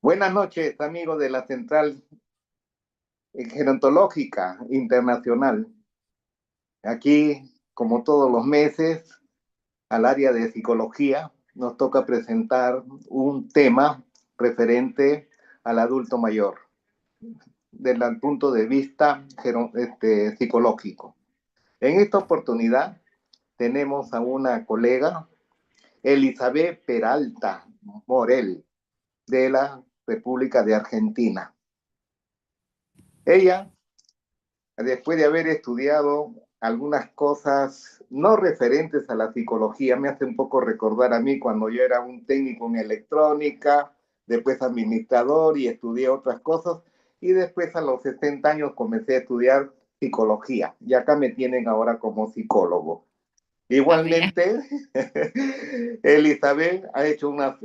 Buenas noches, amigos de la Central Gerontológica Internacional. Aquí, como todos los meses, al área de psicología, nos toca presentar un tema referente al adulto mayor, desde el punto de vista psicológico. En esta oportunidad tenemos a una colega, Elizabeth Peralta Morel, de la República de Argentina. Ella, después de haber estudiado algunas cosas no referentes a la psicología, me hace un poco recordar a mí cuando yo era un técnico en electrónica, después administrador y estudié otras cosas, y después a los 60 años comencé a estudiar psicología, y acá me tienen ahora como psicólogo. Ah, mira. Igualmente, Elizabeth ha hecho unas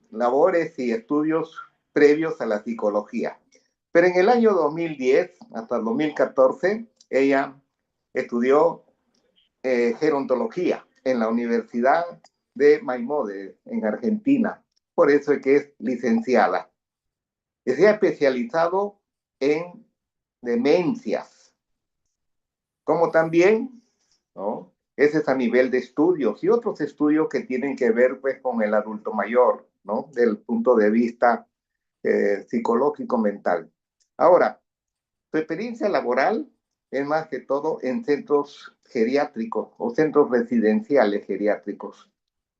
labores y estudios previos a la psicología. Pero en el año 2010 hasta el 2014, ella estudió gerontología en la Universidad de Maimódez, en Argentina. Por eso es que es licenciada. Y se ha especializado en demencias, como también, ¿no? Ese es a nivel de estudios y otros estudios que tienen que ver pues con el adulto mayor, ¿no? Del punto de vista psicológico mental. Ahora, su experiencia laboral es más que todo en centros geriátricos o centros residenciales geriátricos.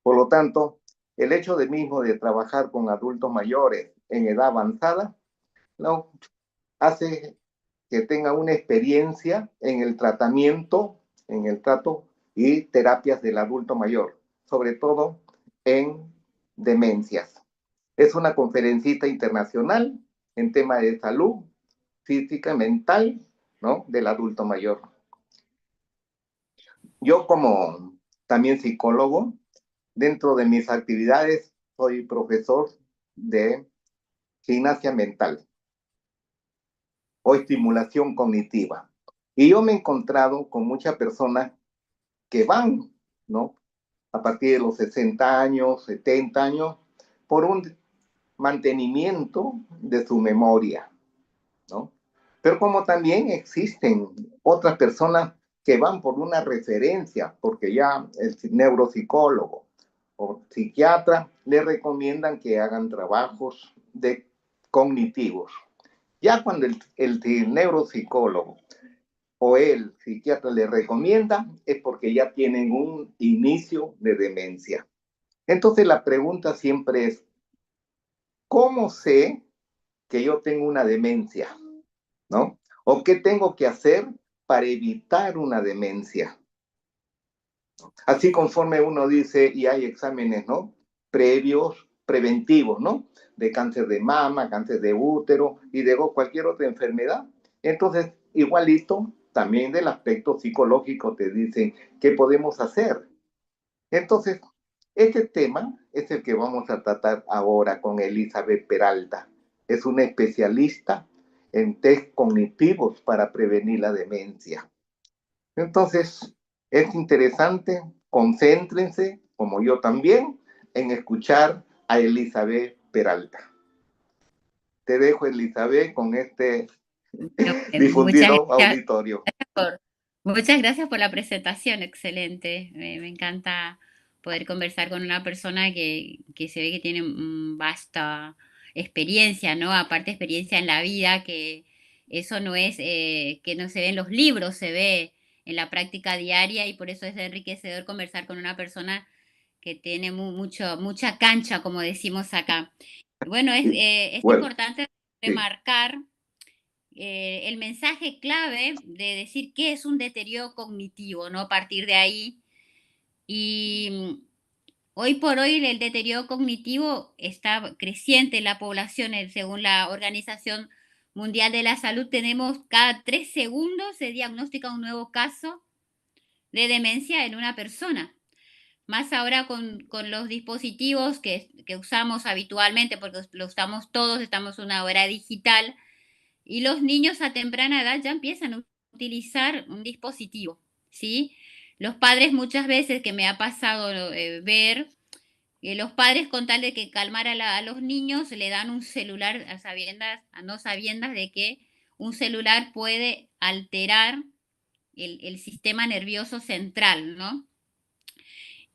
Por lo tanto, el hecho de mismo de trabajar con adultos mayores en edad avanzada, ¿no? Hace que tenga una experiencia en el tratamiento, en el trato y terapias del adulto mayor, sobre todo en demencias. Es una conferencista internacional en tema de salud física y mental, ¿no? Del adulto mayor. Yo como también psicólogo, dentro de mis actividades soy profesor de gimnasia mental o estimulación cognitiva. Y yo me he encontrado con muchas personas que van, ¿no? A partir de los 60 años, 70 años, por un mantenimiento de su memoria, ¿no? Pero como también existen otras personas que van por una referencia, porque ya el neuropsicólogo o psiquiatra le recomiendan que hagan trabajos de cognitivos. Ya cuando el neuropsicólogo o el psiquiatra le recomienda es porque ya tienen un inicio de demencia. Entonces la pregunta siempre es, ¿cómo sé que yo tengo una demencia? ¿No? ¿O qué tengo que hacer para evitar una demencia? Así conforme uno dice, y hay exámenes, ¿no? Previos, preventivos, ¿no? De cáncer de mama, cáncer de útero y de cualquier otra enfermedad. Entonces, igualito, también del aspecto psicológico te dicen qué podemos hacer. Entonces, este tema es el que vamos a tratar ahora con Elizabeth Peralta. Es una especialista en test cognitivos para prevenir la demencia. Entonces, es interesante, concéntrense, como yo también, en escuchar a Elizabeth Peralta. Te dejo, Elizabeth, con este Bueno, muchas difundido gracias auditorio. por, muchas gracias por la presentación, excelente. Me encanta poder conversar con una persona que se ve que tiene vasta experiencia, ¿no? Aparte experiencia en la vida, que eso no es, que no se ve en los libros, se ve en la práctica diaria y por eso es enriquecedor conversar con una persona que tiene mucha cancha, como decimos acá. Bueno, es Bueno, importante sí. remarcar el mensaje clave de decir qué es un deterioro cognitivo, ¿no? A partir de ahí. Y hoy por hoy el deterioro cognitivo está creciente en la población. Según la Organización Mundial de la Salud, tenemos cada 3 segundos se diagnostica un nuevo caso de demencia en una persona. Más ahora con los dispositivos que usamos habitualmente, porque lo usamos todos, estamos en una era digital, y los niños a temprana edad ya empiezan a utilizar un dispositivo, ¿sí? Los padres muchas veces que me ha pasado ver, los padres con tal de que calmar a los niños le dan un celular a no sabiendas de que un celular puede alterar el sistema nervioso central, ¿no?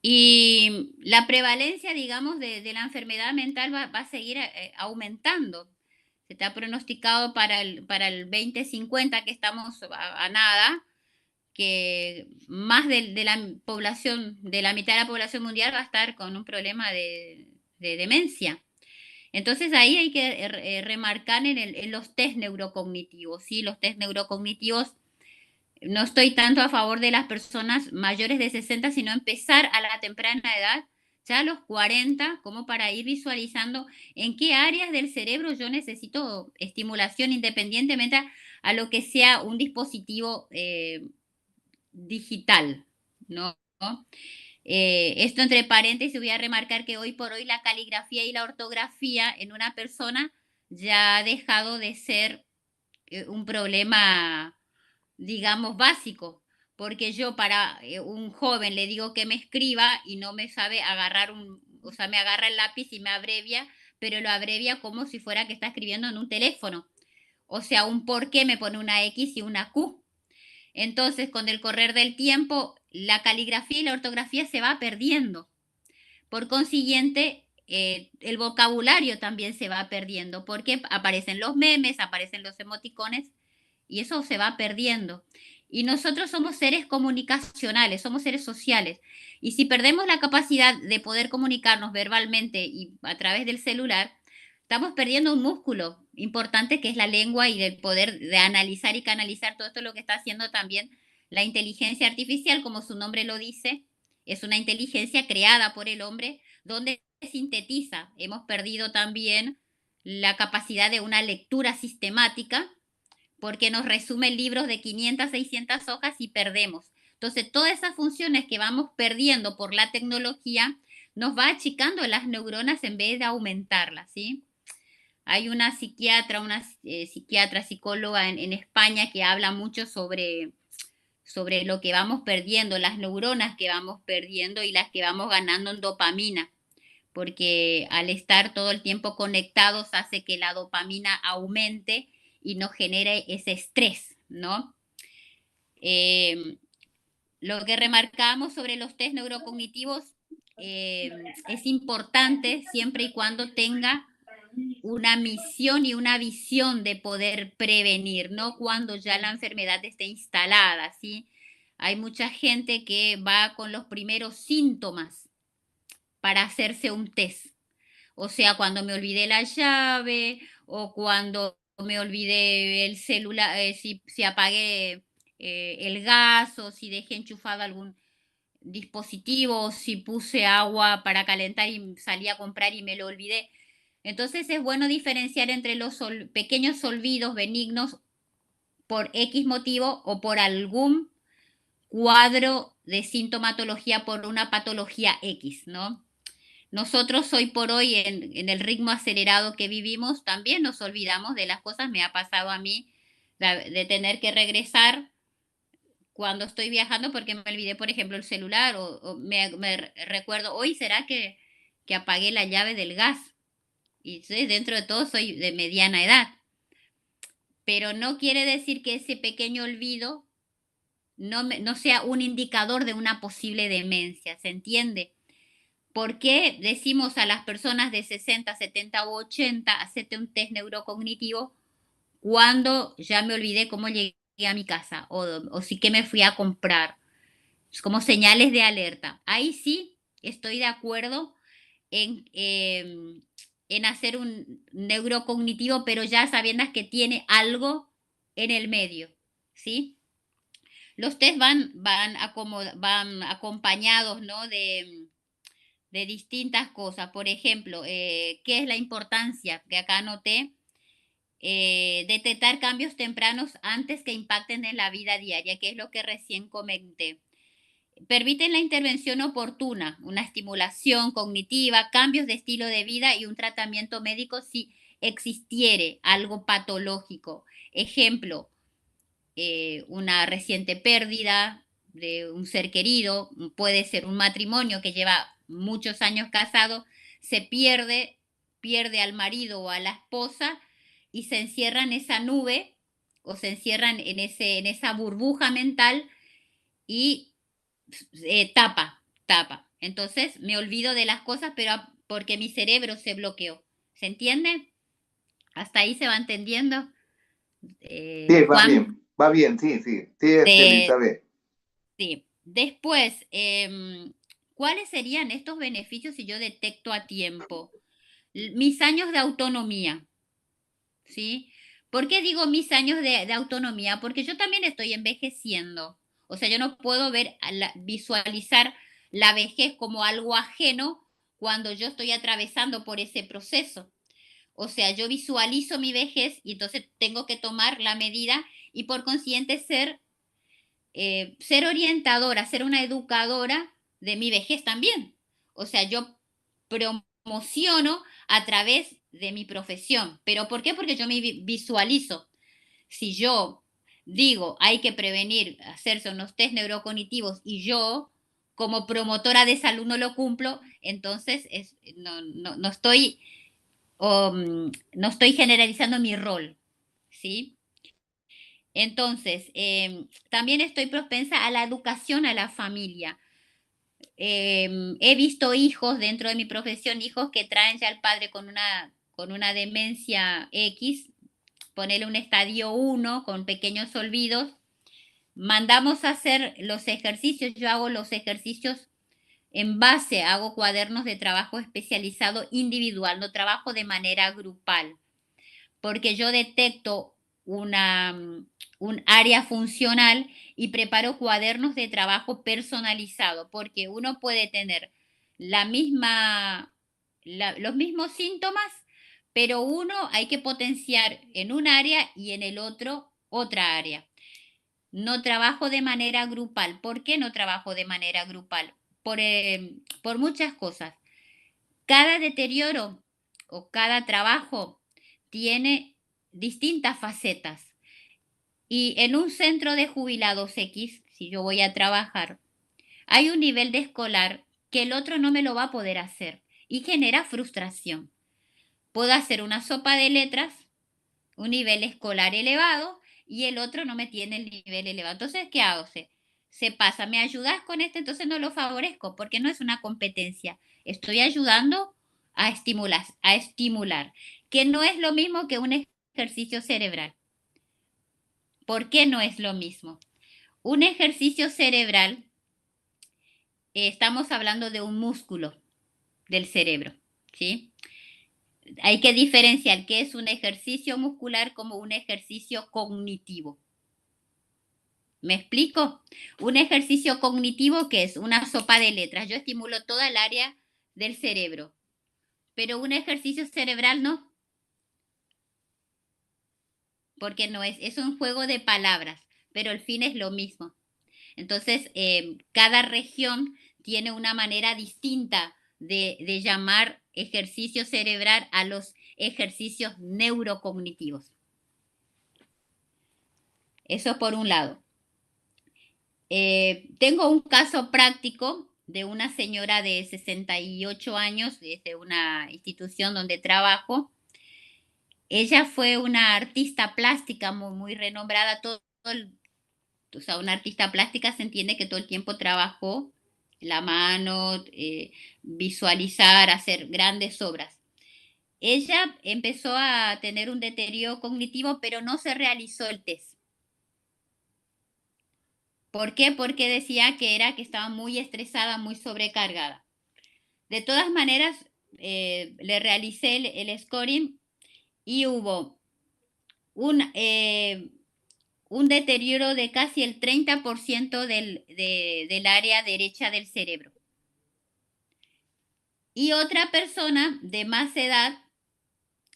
Y la prevalencia, digamos, de la enfermedad mental va a seguir aumentando. Se está pronosticado para el 2050, que estamos a nada, que más de la población, de la mitad de la población mundial va a estar con un problema de demencia. Entonces ahí hay que remarcar en los test neurocognitivos, ¿sí? Los test neurocognitivos, no estoy tanto a favor de las personas mayores de 60, sino empezar a la temprana edad, ya a los 40, como para ir visualizando en qué áreas del cerebro yo necesito estimulación independientemente a lo que sea un dispositivo digital, ¿no? Esto entre paréntesis, voy a remarcar que hoy por hoy la caligrafía y la ortografía en una persona ya ha dejado de ser un problema, digamos, básico, porque yo para un joven le digo que me escriba y no me sabe agarrar o sea, me agarra el lápiz y me abrevia, pero lo abrevia como si fuera que está escribiendo en un teléfono. O sea, un por qué me pone una X y una Q. Entonces, con el correr del tiempo, la caligrafía y la ortografía se va perdiendo. Por consiguiente, el vocabulario también se va perdiendo, porque aparecen los memes, aparecen los emoticones, y eso se va perdiendo. Y nosotros somos seres comunicacionales, somos seres sociales. Y si perdemos la capacidad de poder comunicarnos verbalmente y a través del celular, estamos perdiendo un músculo importante que es la lengua y el poder de analizar y canalizar todo esto lo que está haciendo también la inteligencia artificial, como su nombre lo dice, es una inteligencia creada por el hombre donde sintetiza. Hemos perdido también la capacidad de una lectura sistemática porque nos resumen libros de 500, 600 hojas y perdemos. Entonces, todas esas funciones que vamos perdiendo por la tecnología nos va achicando las neuronas en vez de aumentarlas, ¿sí? Hay una psiquiatra, psicóloga en España que habla mucho sobre lo que vamos perdiendo, las neuronas que vamos perdiendo y las que vamos ganando en dopamina, porque al estar todo el tiempo conectados hace que la dopamina aumente y nos genere ese estrés, ¿no? Eh, lo que remarcamos sobre los test neurocognitivos es importante siempre y cuando tenga una misión y una visión de poder prevenir, no cuando ya la enfermedad esté instalada, ¿sí? Hay mucha gente que va con los primeros síntomas para hacerse un test. O sea, cuando me olvidé la llave o cuando me olvidé el celular, si apagué el gas o si dejé enchufado algún dispositivo o si puse agua para calentar y salí a comprar y me lo olvidé. Entonces es bueno diferenciar entre los pequeños olvidos benignos por X motivo o por algún cuadro de sintomatología por una patología X, ¿no? Nosotros hoy por hoy, en el ritmo acelerado que vivimos, también nos olvidamos de las cosas. Me ha pasado a mí de tener que regresar cuando estoy viajando porque me olvidé, por ejemplo, el celular o me recuerdo, hoy será que apagué la llave del gas. Y sí, dentro de todo soy de mediana edad, pero no quiere decir que ese pequeño olvido no sea un indicador de una posible demencia, ¿se entiende? ¿Por qué decimos a las personas de 60, 70 u 80, hacete un test neurocognitivo cuando ya me olvidé cómo llegué a mi casa o sí que me fui a comprar? Es como señales de alerta. Ahí sí estoy de acuerdo en hacer un neurocognitivo, pero ya sabiendo que tiene algo en el medio, ¿sí? Los test van acompañados, ¿no? De distintas cosas. Por ejemplo, ¿qué es la importancia que acá anoté? Detectar cambios tempranos antes que impacten en la vida diaria, que es lo que recién comenté. Permiten la intervención oportuna, una estimulación cognitiva, cambios de estilo de vida y un tratamiento médico si existiere algo patológico. Ejemplo, una reciente pérdida de un ser querido, puede ser un matrimonio que lleva muchos años casado, se pierde al marido o a la esposa y se encierra en esa nube o se encierran en esa burbuja mental y tapa. Entonces me olvido de las cosas, pero porque mi cerebro se bloqueó. ¿Se entiende? ¿Hasta ahí se va entendiendo? Sí, Juan, va bien, sí, sí, sí, de, Elizabeth. sí. Después, ¿cuáles serían estos beneficios si yo detecto a tiempo? Mis años de autonomía, ¿sí? ¿Por qué digo mis años de autonomía? Porque yo también estoy envejeciendo. O sea, yo no puedo visualizar la vejez como algo ajeno cuando yo estoy atravesando por ese proceso. O sea, yo visualizo mi vejez y entonces tengo que tomar la medida y por consiguiente ser orientadora, ser una educadora de mi vejez también. O sea, yo promociono a través de mi profesión. ¿Pero por qué? Porque yo me visualizo. Si yo digo hay que prevenir hacerse unos test neurocognitivos y yo como promotora de salud no lo cumplo, entonces no estoy, no estoy generalizando mi rol, ¿sí? Entonces, también estoy propensa a la educación a la familia. He visto hijos dentro de mi profesión, hijos que traen ya al padre con una demencia X, ponerle un estadio 1 con pequeños olvidos. Mandamos a hacer los ejercicios, yo hago los ejercicios en base, hago cuadernos de trabajo especializado individual, no trabajo de manera grupal porque yo detecto un área funcional y preparo cuadernos de trabajo personalizado, porque uno puede tener la misma, los mismos síntomas, pero uno hay que potenciar en un área y en el otro otra área. No trabajo de manera grupal. ¿Por qué no trabajo de manera grupal? Por muchas cosas. Cada deterioro o cada trabajo tiene distintas facetas. Y en un centro de jubilados X, si yo voy a trabajar, hay un nivel de escolar que el otro no me lo va a poder hacer y genera frustración. Puedo hacer una sopa de letras, un nivel escolar elevado y el otro no me tiene el nivel elevado. Entonces, ¿qué hago? Se pasa, ¿me ayudas con este? Entonces no lo favorezco porque no es una competencia. Estoy ayudando a estimular, que no es lo mismo que un ejercicio cerebral. ¿Por qué no es lo mismo? Un ejercicio cerebral, estamos hablando de un músculo del cerebro, ¿sí? Hay que diferenciar qué es un ejercicio muscular como un ejercicio cognitivo. ¿Me explico? Un ejercicio cognitivo que es una sopa de letras. Yo estimulo toda el área del cerebro, pero un ejercicio cerebral no, porque no es un juego de palabras, pero el fin es lo mismo. Entonces, cada región tiene una manera distinta de llamar ejercicio cerebral a los ejercicios neurocognitivos. Eso por un lado. Tengo un caso práctico de una señora de 68 años, desde una institución donde trabajo. Ella fue una artista plástica muy renombrada, o sea, una artista plástica se entiende que todo el tiempo trabajó la mano, visualizar, hacer grandes obras. Ella empezó a tener un deterioro cognitivo, pero no se realizó el test. ¿Por qué? Porque decía que era que estaba muy estresada, muy sobrecargada. De todas maneras, le realicé el scoring y hubo un, un deterioro de casi el 30% del área derecha del cerebro. Y otra persona de más edad,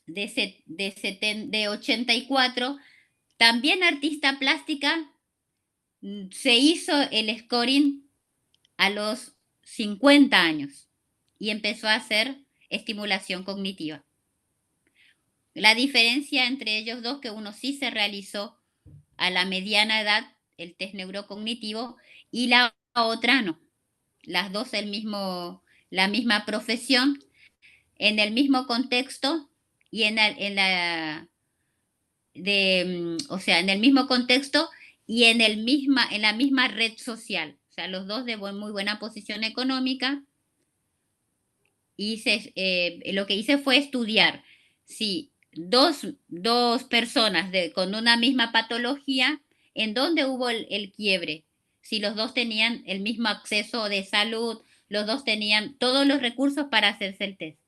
de 84, también artista plástica, se hizo el scoring a los 50 años y empezó a hacer estimulación cognitiva. La diferencia entre ellos dos que uno sí se realizó a la mediana edad el test neurocognitivo y la otra no. Las dos la misma profesión, en el mismo contexto y o sea, en el mismo contexto y en la misma red social. O sea, los dos de muy buena posición económica. Lo que hice fue estudiar si dos personas con una misma patología, en dónde hubo el quiebre, si los dos tenían el mismo acceso de salud, los dos tenían todos los recursos para hacerse el test.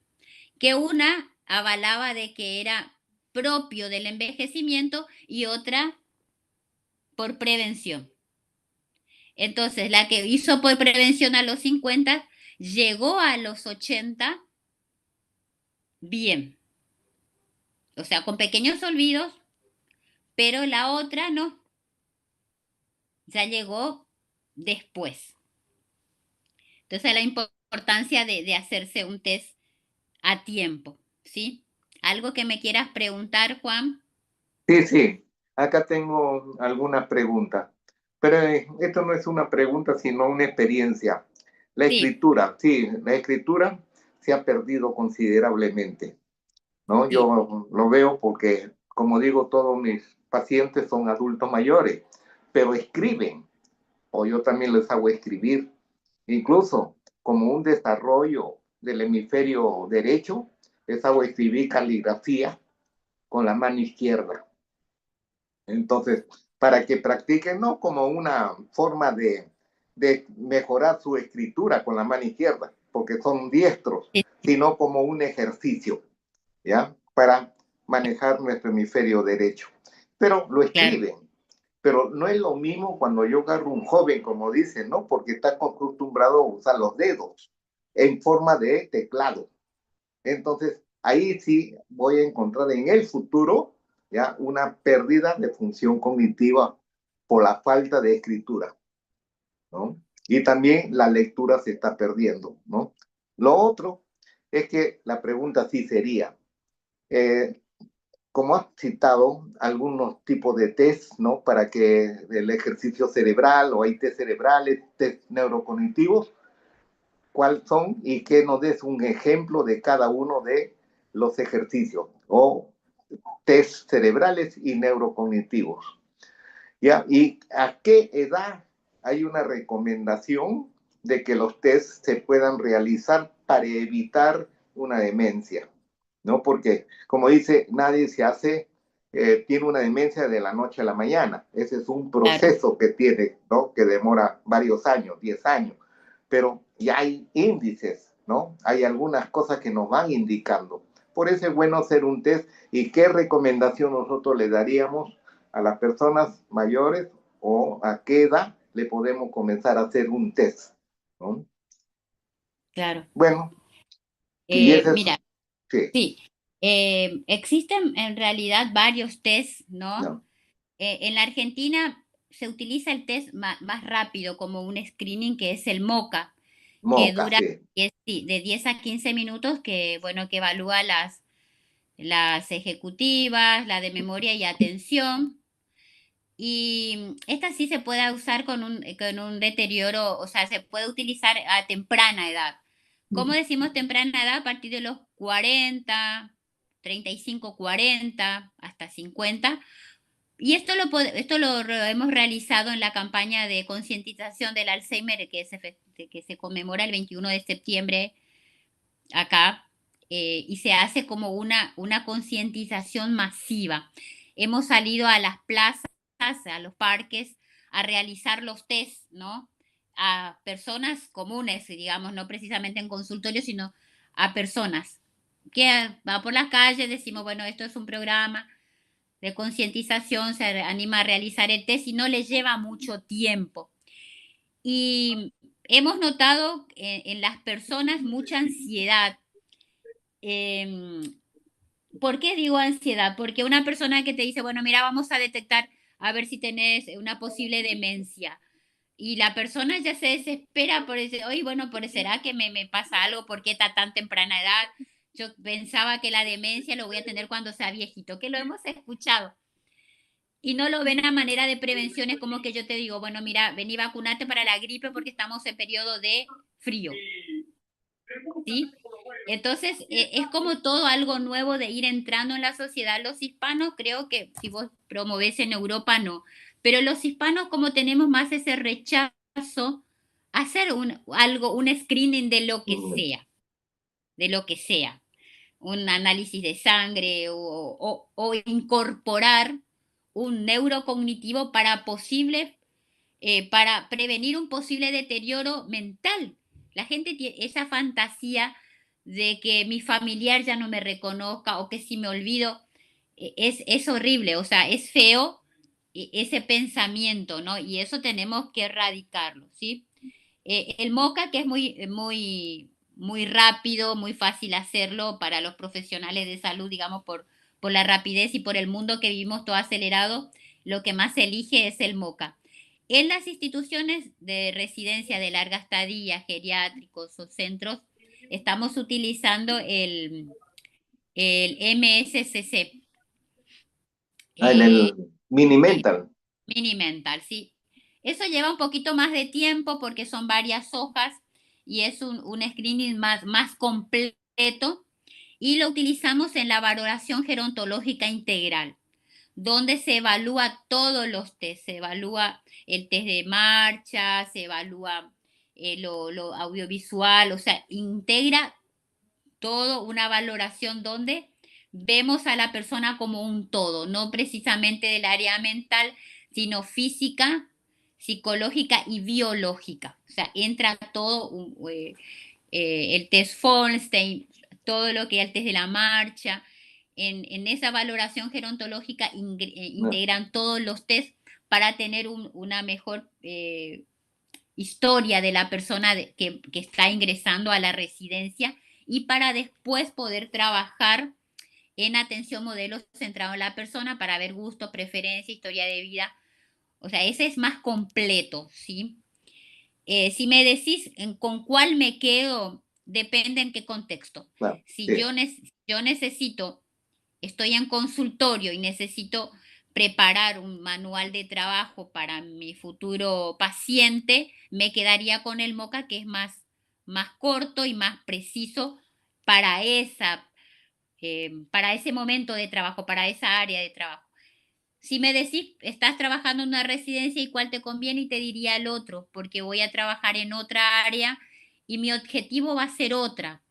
Que una avalaba de que era propio del envejecimiento y otra por prevención. Entonces, la que hizo por prevención a los 50 llegó a los 80 bien, o sea, con pequeños olvidos, pero la otra no, ya llegó después. Entonces, la importancia de hacerse un test a tiempo, ¿sí? ¿Algo que me quieras preguntar, Juan? Sí, sí, acá tengo alguna pregunta, pero esto no es una pregunta, sino una experiencia. La Sí, escritura, sí, la escritura se ha perdido considerablemente, ¿no? sí, Yo lo veo porque, como digo, todos mis pacientes son adultos mayores, pero escriben, o yo también les hago escribir, incluso como un desarrollo del hemisferio derecho, les hago escribir caligrafía con la mano izquierda. Entonces, para que practiquen, no como una forma de mejorar su escritura con la mano izquierda, porque son diestros, sí, sino como un ejercicio, ¿ya? Para manejar nuestro hemisferio derecho. Pero lo claro, escriben. Pero no es lo mismo cuando yo agarro un joven, como dicen, ¿no? Porque está acostumbrado a usar los dedos en forma de teclado. Entonces, ahí sí voy a encontrar en el futuro ya una pérdida de función cognitiva por la falta de escritura, ¿no? Y también la lectura se está perdiendo, ¿no? Lo otro es que la pregunta sí sería, eh, como has citado algunos tipos de test, ¿no? Para que el ejercicio cerebral o hay test cerebrales, test neurocognitivos, cuáles son y que nos des un ejemplo de cada uno de los ejercicios o test cerebrales y neurocognitivos. ¿Ya? ¿Y a qué edad hay una recomendación de que los test se puedan realizar para evitar una demencia? ¿No? Porque, como dice, nadie se hace, tiene una demencia de la noche a la mañana. Ese es un claro, proceso que tiene, ¿no? Que demora varios años, 10 años. Pero ya hay índices, ¿no? Hay algunas cosas que nos van indicando. Por eso es bueno hacer un test. ¿Y qué recomendación nosotros le daríamos a las personas mayores o a qué edad le podemos comenzar a hacer un test? ¿No? claro. Bueno, y ese es, Mira, sí, sí, existen en realidad varios tests, ¿no? no, En la Argentina se utiliza el test más rápido como un screening que es el MOCA, que moca, dura sí, sí, de 10 a 15 minutos, que, bueno, que evalúa las ejecutivas, la de memoria y atención. Y esta sí se puede usar con un deterioro, o sea, se puede utilizar a temprana edad. ¿Cómo decimos temprana edad? A partir de los 40, 35, 40, hasta 50. Y esto hemos realizado en la campaña de concientización del Alzheimer que se conmemora el 21 de septiembre acá, y se hace como una concientización masiva. Hemos salido a las plazas, a los parques, a realizar los test, ¿no? A personas comunes, digamos, no precisamente en consultorio, sino a personas que va por las calles, decimos, bueno, esto es un programa de concientización, se anima a realizar el test y no les lleva mucho tiempo. Y hemos notado en las personas mucha ansiedad. Em, ¿Por qué digo ansiedad? Porque una persona que te dice, bueno, mira, vamos a detectar a ver si tenés una posible demencia. Y la persona ya se desespera por ese, oye, bueno, ¿será que me pasa algo? ¿Por qué está tan temprana edad? Yo pensaba que la demencia lo voy a tener cuando sea viejito, que lo hemos escuchado. y no lo ven a manera de prevención. Es como que yo te digo, bueno, mira, vení vacunate para la gripe porque estamos en periodo de frío, ¿sí? Entonces, es como todo algo nuevo de ir entrando en la sociedad. Los hispanos, creo que si vos promovés en Europa, no. Pero los hispanos, como tenemos más ese rechazo, hacer algo, un screening Mm, de lo que sea, un análisis de sangre o incorporar un neurocognitivo para prevenir un posible deterioro mental. La gente tiene esa fantasía de que mi familiar ya no me reconozca o que si me olvido, es horrible, o sea, es feo ese pensamiento, ¿no? Y eso tenemos que erradicarlo, ¿sí? El MOCA, que es muy rápido, muy fácil hacerlo para los profesionales de salud, digamos, por la rapidez y por el mundo que vivimos todo acelerado, lo que más se elige es el MOCA. En las instituciones de residencia de larga estadía, geriátricos o centros, estamos utilizando el MSCC, el eh, mini el mental. Mini Mental, sí. Eso lleva un poquito más de tiempo porque son varias hojas y es un screening más completo y lo utilizamos en la valoración gerontológica integral, donde se evalúa todos los test, se evalúa el test de marcha, se evalúa lo audiovisual, o sea, integra todo una valoración donde vemos a la persona como un todo, no precisamente del área mental, sino física, psicológica y biológica. O sea, entra todo el test Folstein, todo lo que es el test de la marcha. En esa valoración gerontológica Mm, integran todos los test para tener una mejor historia de la persona que está ingresando a la residencia y para después poder trabajar en atención modelo centrado en la persona para ver gusto, preferencia, historia de vida. O sea, ese es más completo, ¿sí? Si me decís con cuál me quedo, depende en qué contexto. claro, Si sí. yo necesito, estoy en consultorio y necesito preparar un manual de trabajo para mi futuro paciente, me quedaría con el MOCA, que es más corto y más preciso para para ese momento de trabajo, para esa área de trabajo. Si me decís, estás trabajando en una residencia y cuál te conviene, y te diría el otro, porque voy a trabajar en otra área y mi objetivo va a ser otra.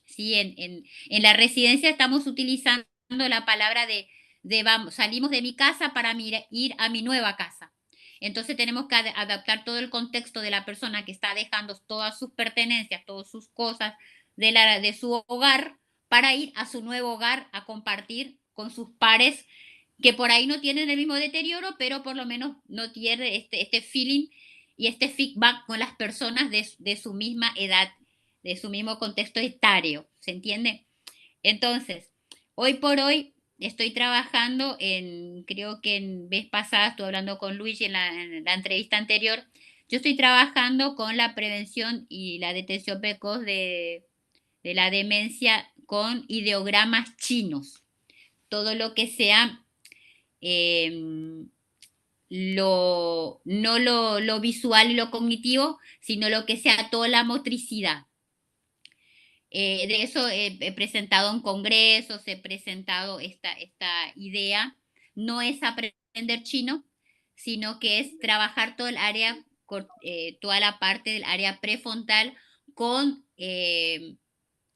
¿Sí? En la residencia estamos utilizando la palabra de vamos, salimos de mi casa para ir a mi nueva casa. Entonces tenemos que adaptar todo el contexto de la persona que está dejando todas sus pertenencias, todas sus cosas de su hogar para ir a su nuevo hogar a compartir con sus pares que por ahí no tienen el mismo deterioro, pero por lo menos no tiene este feeling y este feedback con las personas de su misma edad, de su mismo contexto etario, ¿se entiende? Entonces, hoy por hoy estoy trabajando creo que en vez pasada estuve hablando con Luigi en la entrevista anterior, yo estoy trabajando con la prevención y la detención precoz de la demencia con ideogramas chinos, todo lo que sea eh, no lo visual y lo cognitivo, sino lo que sea toda la motricidad. De eso he presentado en congresos, he presentado esta idea. No es aprender chino, sino que es trabajar todo el área, toda la parte del área prefrontal con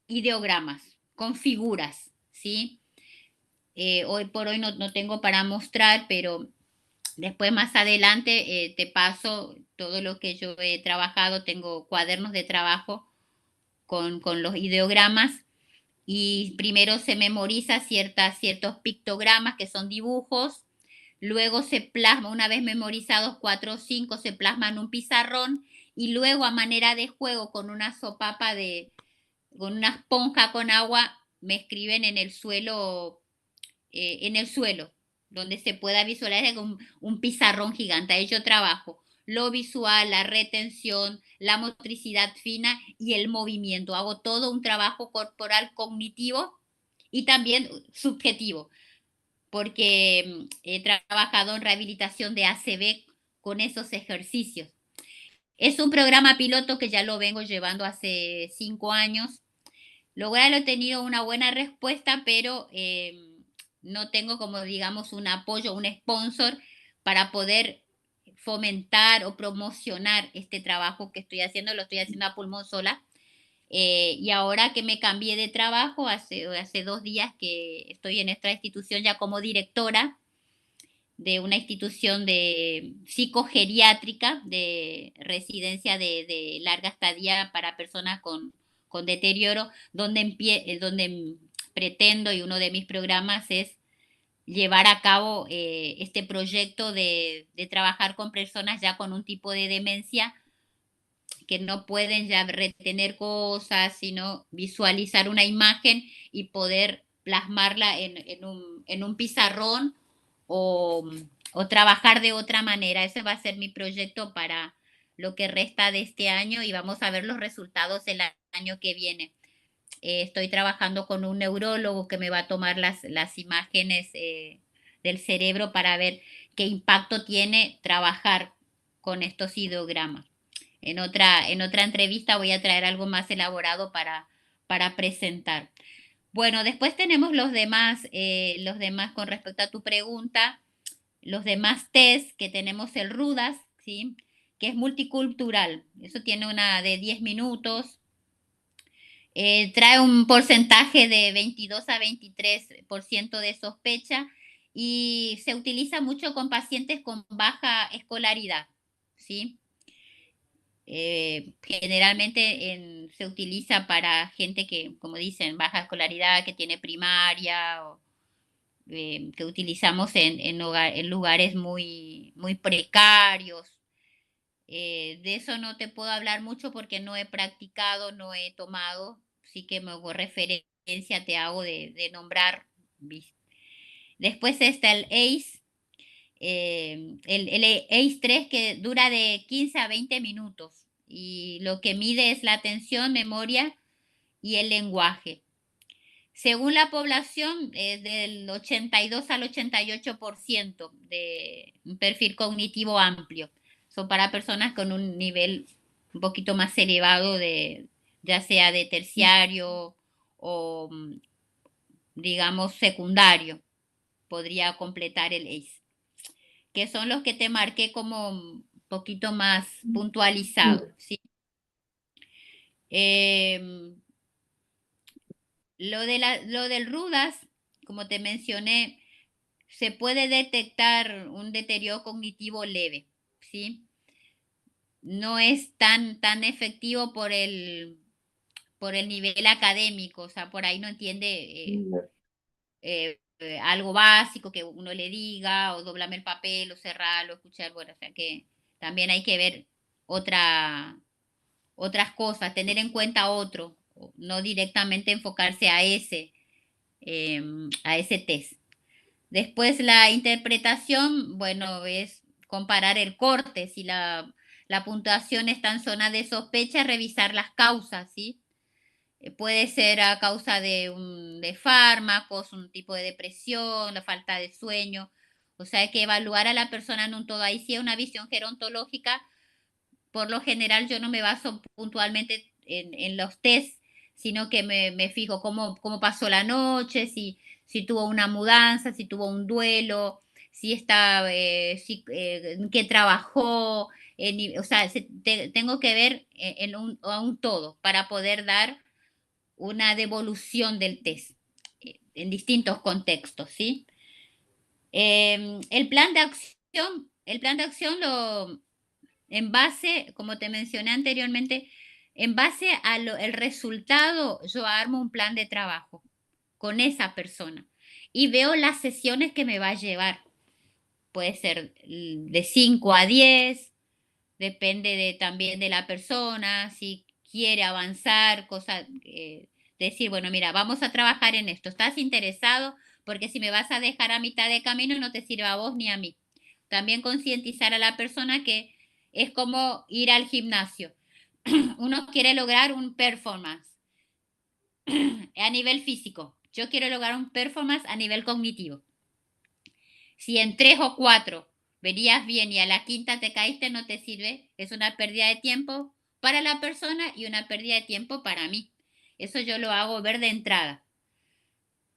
ideogramas, con figuras, ¿sí? Hoy por hoy no tengo para mostrar, pero después más adelante te paso todo lo que yo he trabajado. Tengo cuadernos de trabajo con los ideogramas y primero se memoriza ciertos pictogramas que son dibujos, luego se plasma, una vez memorizados 4 o 5, se plasma en un pizarrón y luego a manera de juego con una sopapa con una esponja con agua, me escriben en el suelo, donde se pueda visualizar un pizarrón gigante. Ahí yo trabajo lo visual, la retención, la motricidad fina y el movimiento. Hago todo un trabajo corporal cognitivo y también subjetivo porque he trabajado en rehabilitación de ACV con esos ejercicios. Es un programa piloto que ya lo vengo llevando hace 5 años. Lo cual he tenido una buena respuesta, pero no tengo como digamos un apoyo, un sponsor para poder fomentar o promocionar este trabajo que estoy haciendo, lo estoy haciendo a pulmón sola. Y ahora que me cambié de trabajo, hace 2 días que estoy en esta institución ya como directora de una institución de psicogeriátrica, de residencia de larga estadía para personas con deterioro, donde pretendo y uno de mis programas es llevar a cabo este proyecto de trabajar con personas ya con un tipo de demencia que no pueden ya retener cosas, sino visualizar una imagen y poder plasmarla en un pizarrón o, o trabajar de otra manera. Ese va a ser mi proyecto para lo que resta de este año y vamos a ver los resultados el año que viene. Estoy trabajando con un neurólogo que me va a tomar las imágenes del cerebro para ver qué impacto tiene trabajar con estos ideogramas. En otra entrevista voy a traer algo más elaborado para presentar. Bueno, después tenemos los demás con respecto a tu pregunta, los demás test que tenemos el RUDAS, ¿sí? Que es multicultural. Eso tiene una de 10 minutos. Trae un porcentaje de 22 a 23% de sospecha y se utiliza mucho con pacientes con baja escolaridad, ¿sí? Generalmente se utiliza para gente que, como dicen, baja escolaridad, que tiene primaria, o, que utilizamos en lugares muy precarios. De eso no te puedo hablar mucho porque no he practicado, no he tomado, sí que me hago referencia, te hago de nombrar. Después está el ACE, el ACE 3 que dura de 15 a 20 minutos y lo que mide es la atención, memoria y el lenguaje. Según la población, es del 82 al 88% de un perfil cognitivo amplio. Son para personas con un nivel un poquito más elevado de, ya sea de terciario o, digamos, secundario, podría completar el ACE, que son los que te marqué como un poquito más puntualizados, ¿sí? Eh, lo del RUDAS, como te mencioné, se puede detectar un deterioro cognitivo leve, ¿sí? No es tan efectivo por el nivel académico, o sea, por ahí no entiende algo básico que uno le diga, o doblame el papel, o cerrarlo, escuchar, bueno, o sea que también hay que ver otra, otras cosas, tener en cuenta otro, no directamente enfocarse a ese test. Después la interpretación, bueno, es comparar el corte, si la puntuación está en zona de sospecha, revisar las causas, ¿sí? Puede ser a causa de fármacos, un tipo de depresión, la falta de sueño. O sea, hay que evaluar a la persona en un todo. Ahí sí es una visión gerontológica. Por lo general yo no me baso puntualmente en los test, sino que me fijo cómo pasó la noche, si tuvo una mudanza, si tuvo un duelo, en qué trabajó, o sea, tengo que ver a un todo para poder dar una devolución del test en distintos contextos, ¿sí? El plan de acción en base, como te mencioné anteriormente, en base el resultado, yo armo un plan de trabajo con esa persona y veo las sesiones que me va a llevar. Puede ser de 5 a 10, depende también de la persona, si quiere avanzar, decir, bueno, mira, vamos a trabajar en esto, ¿estás interesado? Porque si me vas a dejar a mitad de camino no te sirve a vos ni a mí. También concientizar a la persona que es como ir al gimnasio. Uno quiere lograr un performance a nivel físico. Yo quiero lograr un performance a nivel cognitivo. Si en 3 o 4 venías bien y a la quinta te caíste, no te sirve. Es una pérdida de tiempo para la persona y una pérdida de tiempo para mí. Eso yo lo hago ver de entrada,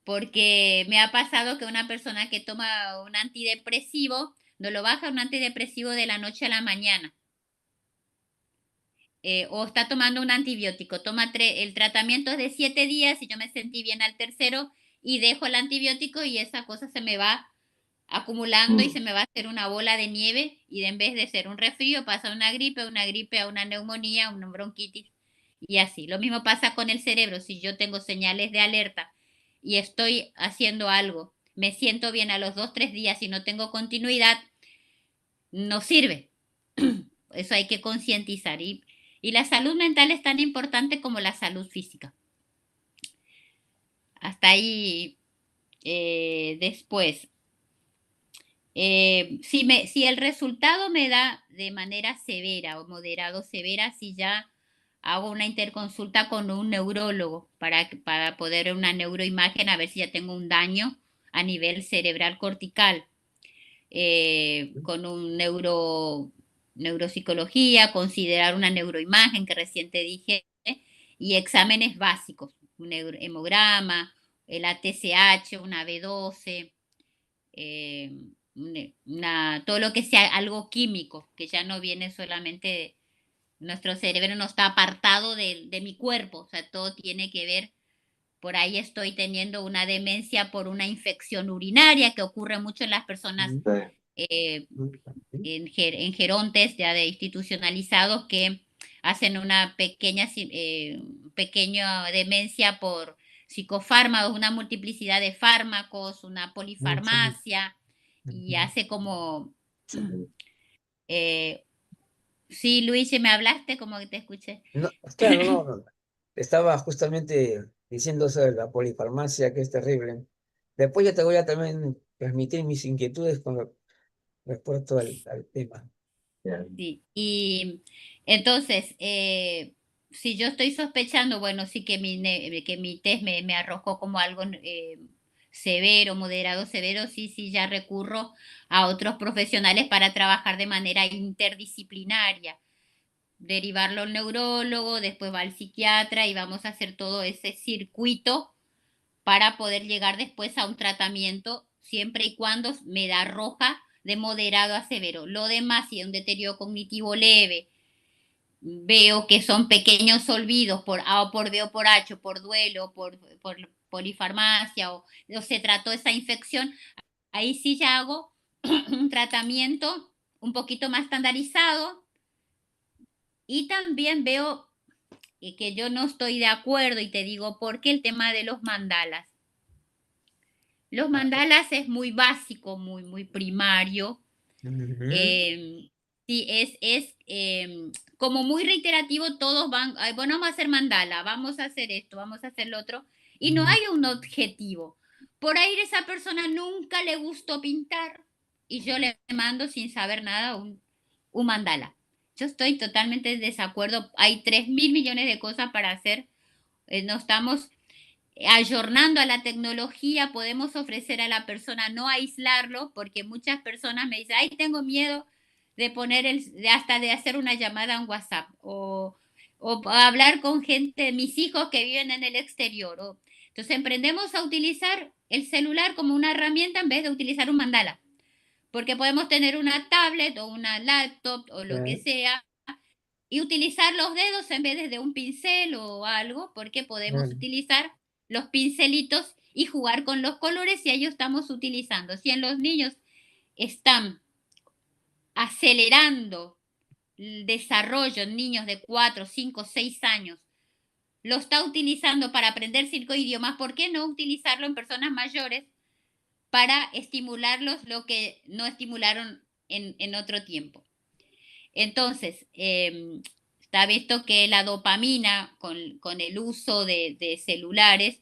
porque me ha pasado que una persona que toma un antidepresivo no lo baja un antidepresivo de la noche a la mañana. O está tomando un antibiótico, el tratamiento es de 7 días y yo me sentí bien al tercero y dejo el antibiótico y esa cosa se me va acumulando y Mm. se me va a hacer una bola de nieve y en vez de ser un resfrío pasa una gripe a una neumonía, una bronquitis y así. Lo mismo pasa con el cerebro. Si yo tengo señales de alerta y estoy haciendo algo, me siento bien a los 2, 3 días y no tengo continuidad, no sirve. Eso hay que concientizar. Y la salud mental es tan importante como la salud física. Hasta ahí después. Si el resultado me da de manera severa o moderado severa, si ya hago una interconsulta con un neurólogo para poder una neuroimagen a ver si ya tengo un daño a nivel cerebral cortical, con un neuropsicología, considerar una neuroimagen que recién te dije, y exámenes básicos, un hemograma, el ATCH, una B12, eh, todo lo que sea algo químico, que ya no viene solamente, nuestro cerebro no está apartado de mi cuerpo, o sea, todo tiene que ver, por ahí estoy teniendo una demencia por una infección urinaria que ocurre mucho en las personas Sí. eh, en gerontes ya de institucionalizados que hacen una pequeña demencia por psicofármacos, una multiplicidad de fármacos, una polifarmacia, y hace como, eh, sí, Luis, si me hablaste, como que te escuché. No, claro, no, no. Estaba justamente diciendo eso de la polifarmacia, que es terrible. Después yo te voy a también transmitir mis inquietudes con respecto al tema. Sí, y entonces, si yo estoy sospechando, bueno, sí que mi test me arrojó como algo severo, moderado, severo, sí, sí, ya recurro a otros profesionales para trabajar de manera interdisciplinaria, derivarlo al neurólogo, después va al psiquiatra y vamos a hacer todo ese circuito para poder llegar después a un tratamiento siempre y cuando me da roja de moderado a severo. Lo demás, si es un deterioro cognitivo leve, veo que son pequeños olvidos por A o por B o por H, o por duelo, por polifarmacia o se trató esa infección, ahí sí ya hago un tratamiento un poquito más estandarizado y también veo que yo no estoy de acuerdo y te digo por qué el tema de los mandalas. Los mandalas es muy básico, muy primario. Ujú. Eh, sí, como muy reiterativo, todos van, "Ay, bueno, vamos a hacer mandala, vamos a hacer esto, vamos a hacer lo otro, y no hay un objetivo. Por ahí esa persona nunca le gustó pintar y yo le mando sin saber nada un mandala. Yo estoy totalmente en desacuerdo. Hay 3.000 millones de cosas para hacer. No estamos ayornando a la tecnología, podemos ofrecer a la persona no aislarlo, porque muchas personas me dicen, ay, tengo miedo de hasta de hacer una llamada en WhatsApp o hablar con gente, mis hijos que viven en el exterior. Entonces emprendemos a utilizar el celular como una herramienta en vez de utilizar un mandala, porque podemos tener una tablet o una laptop o lo que sea y utilizar los dedos en vez de un pincel o algo, porque podemos utilizar los pincelitos y jugar con los colores y ahí estamos utilizando. Si en los niños están acelerando el desarrollo en niños de 4 5 6 años, lo está utilizando para aprender 5 idiomas, ¿por qué no utilizarlo en personas mayores para estimularlos lo que no estimularon en otro tiempo? Entonces, está visto que la dopamina con el uso de celulares,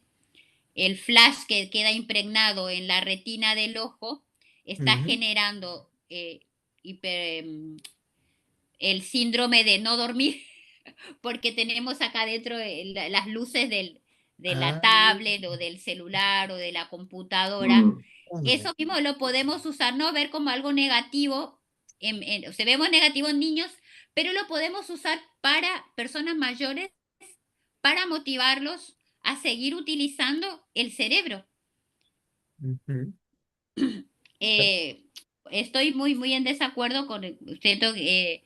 el flash que queda impregnado en la retina del ojo, está Ujú. generando el síndrome de no dormir, porque tenemos acá dentro las luces de la Ah, tablet o del celular o de la computadora. hombre. Eso mismo lo podemos usar, no ver como algo negativo, o sea, vemos negativo en niños, pero lo podemos usar para personas mayores para motivarlos a seguir utilizando el cerebro. Ujú. Estoy muy en desacuerdo con, siento que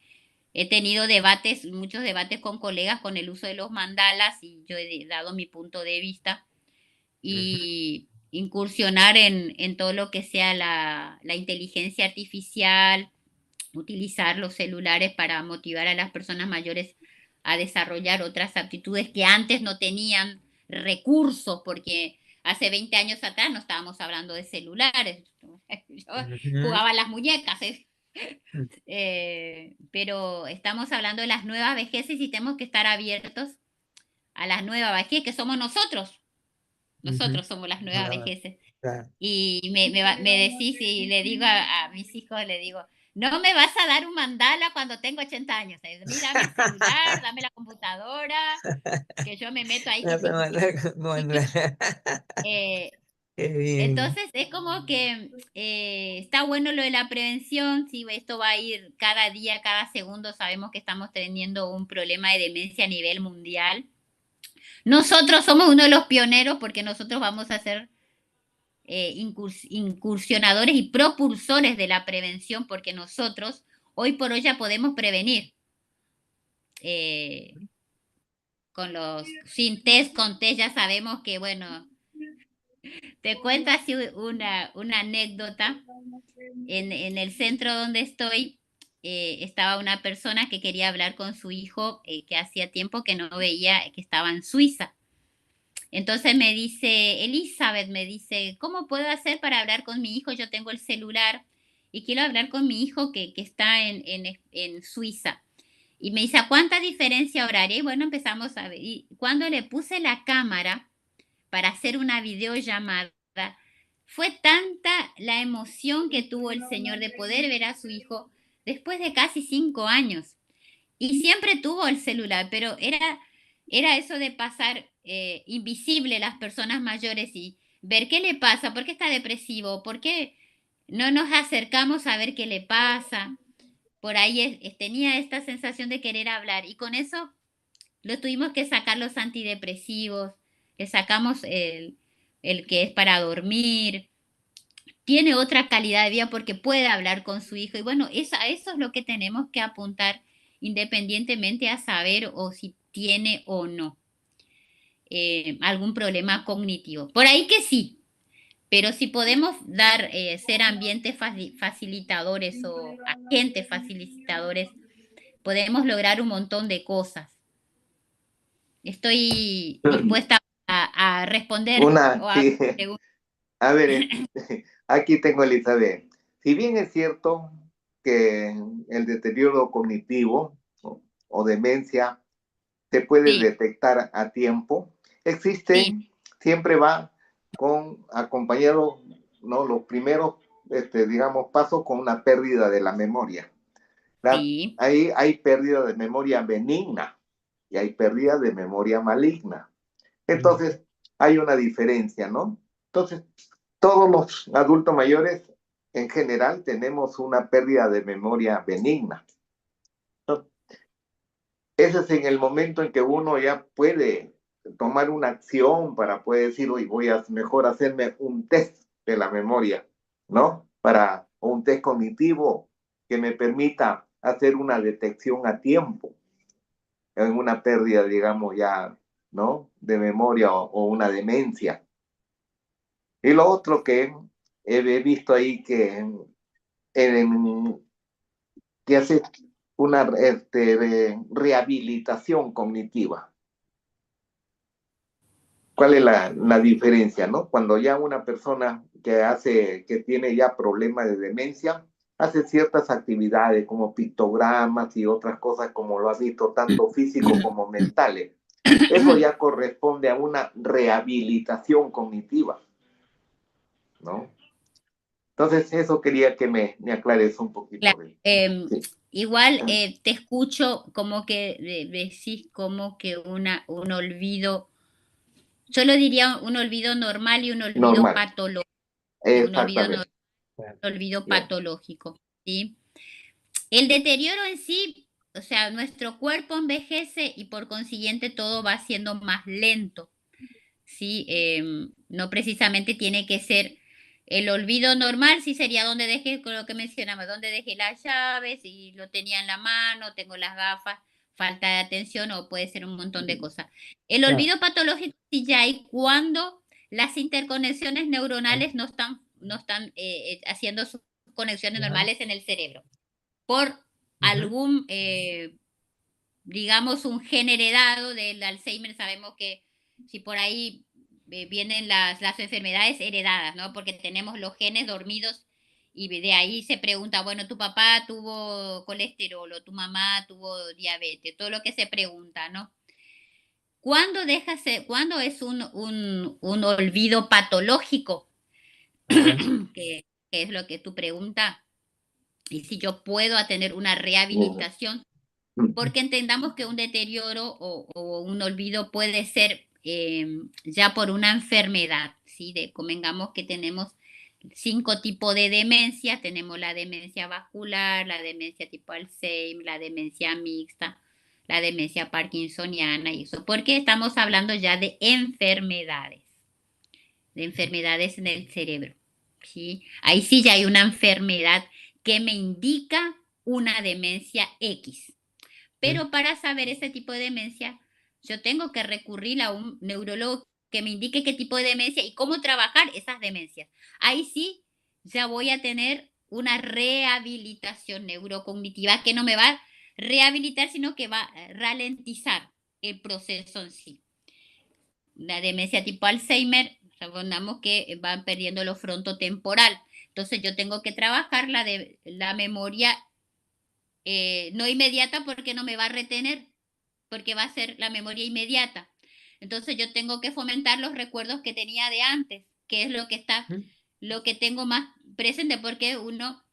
he tenido debates, muchos debates con colegas con el uso de los mandalas y yo he dado mi punto de vista Ujú. y incursionar en todo lo que sea la inteligencia artificial, utilizar los celulares para motivar a las personas mayores a desarrollar otras aptitudes que antes no tenían recursos, porque hace 20 años atrás no estábamos hablando de celulares. Yo Ujú. jugaba a las muñecas, pero estamos hablando de las nuevas vejeces y tenemos que estar abiertos a las nuevas vejeces, que somos nosotros. Ujú. Nosotros somos las nuevas Ah, vejeces. claro. Y me decís y le digo a mis hijos, le digo, no me vas a dar un mandala cuando tengo 80 años. A mí dame el celular, dame la computadora, que yo me meto ahí. No te manda- no manda- Eh, Qué bien. entonces es como que está bueno lo de la prevención, sí, esto va a ir cada día, cada segundo, sabemos que estamos teniendo un problema de demencia a nivel mundial. Nosotros somos uno de los pioneros porque nosotros vamos a ser incursionadores y propulsores de la prevención, porque nosotros hoy por hoy ya podemos prevenir eh, con sin test, con test ya sabemos que, bueno, te cuento así una anécdota. En el centro donde estoy estaba una persona que quería hablar con su hijo, que hacía tiempo que no veía, que estaba en Suiza. Entonces me dice, Elizabeth, me dice, ¿cómo puedo hacer para hablar con mi hijo? Yo tengo el celular y quiero hablar con mi hijo que está en Suiza. Y me dice, ¿a cuánta diferencia horaria? Y bueno, empezamos a ver. Y cuando le puse la cámara para hacer una videollamada, fue tanta la emoción que tuvo el señor de poder ver a su hijo después de casi 5 años. Y siempre tuvo el celular, pero era eso de pasar invisible las personas mayores y ver qué le pasa, por qué está depresivo, por qué no nos acercamos a ver qué le pasa. Por ahí tenía esta sensación de querer hablar y con eso lo tuvimos que sacar los antidepresivos, le sacamos el que es para dormir, tiene otra calidad de vida porque puede hablar con su hijo. Y bueno, eso es lo que tenemos que apuntar independientemente a saber o si tiene o no algún problema cognitivo. Por ahí que sí, pero si podemos ser ambientes facilitadores o agentes facilitadores, podemos lograr un montón de cosas. Estoy dispuesta a responder Una, o a sí. preguntar. A ver, aquí tengo Elizabeth. Si bien es cierto que el deterioro cognitivo o demencia se puede Sí, detectar a tiempo, sí, existe, siempre va con acompañado, ¿no? Los primeros, digamos, pasos con una pérdida de la memoria. sí. Ahí hay pérdida de memoria benigna y hay pérdida de memoria maligna. Ujú. Entonces, hay una diferencia, ¿no? Entonces, todos los adultos mayores en general tenemos una pérdida de memoria benigna. ¿No? Ese es en el momento en que uno ya puede tomar una acción para poder decir, hoy voy a mejor hacerme un test de la memoria, ¿no? O un test cognitivo que me permita hacer una detección a tiempo en una pérdida, digamos, ya, ¿no? De memoria o una demencia. Y lo otro que he visto ahí que hace una rehabilitación cognitiva. ¿Cuál es la diferencia, no? Cuando ya una persona que tiene ya problemas de demencia, hace ciertas actividades como pictogramas y otras cosas como lo has visto, tanto físico como mentales. Eso ya corresponde a una rehabilitación cognitiva, ¿no? Entonces, eso quería que me aclares un poquito Claro. de. Em, Sí. igual te escucho como que decís como que un olvido Yo lo diría un olvido normal y un olvido Normal, patológico. Un exactamente. olvido Ya. patológico, ¿sí? El deterioro en sí, o sea, nuestro cuerpo envejece y por consiguiente todo va siendo más lento, ¿sí? No precisamente tiene que ser el olvido normal, sí sería donde dejé, con lo que mencionaba, donde dejé las llaves y lo tenía en la mano, tengo las gafas, falta de atención o puede ser un montón de cosas. El Claro. olvido patológico sí ya hay cuando las interconexiones Ah, neuronales no están haciendo sus conexiones ya. normales en el cerebro por Ujú. algún, digamos, un gen heredado del Alzheimer. Sabemos que si por ahí vienen las enfermedades heredadas, ¿no? Porque tenemos los genes dormidos y de ahí se pregunta, bueno, tu papá tuvo colesterol o tu mamá tuvo diabetes, todo lo que se pregunta, ¿no? ¿Cuándo es un olvido patológico? A ver. Que es lo que tú preguntas, y si yo puedo tener una Ujú. rehabilitación, Ujú. porque entendamos que un deterioro o un olvido puede ser ya por una enfermedad, ¿sí? Convengamos que tenemos 5 tipos de demencia, tenemos la demencia vascular, la demencia tipo Alzheimer, la demencia mixta, la demencia parkinsoniana y eso, porque estamos hablando ya de enfermedades en el cerebro, ¿sí? Ahí sí ya hay una enfermedad que me indica una demencia X. Sí. Pero para saber ese tipo de demencia, yo tengo que recurrir a un neurólogo que me indique qué tipo de demencia y cómo trabajar esas demencias. Ahí sí ya voy a tener una rehabilitación neurocognitiva que no me va a rehabilitar, sino que va a ralentizar el proceso en sí. La demencia tipo Alzheimer, recordamos que van perdiendo lo frontotemporal. Entonces yo tengo que trabajar la memoria no inmediata porque no me va a retener, porque va a ser la memoria inmediata. Entonces yo tengo que fomentar los recuerdos que tenía de antes, que es Ujú. lo que tengo más presente, porque uno,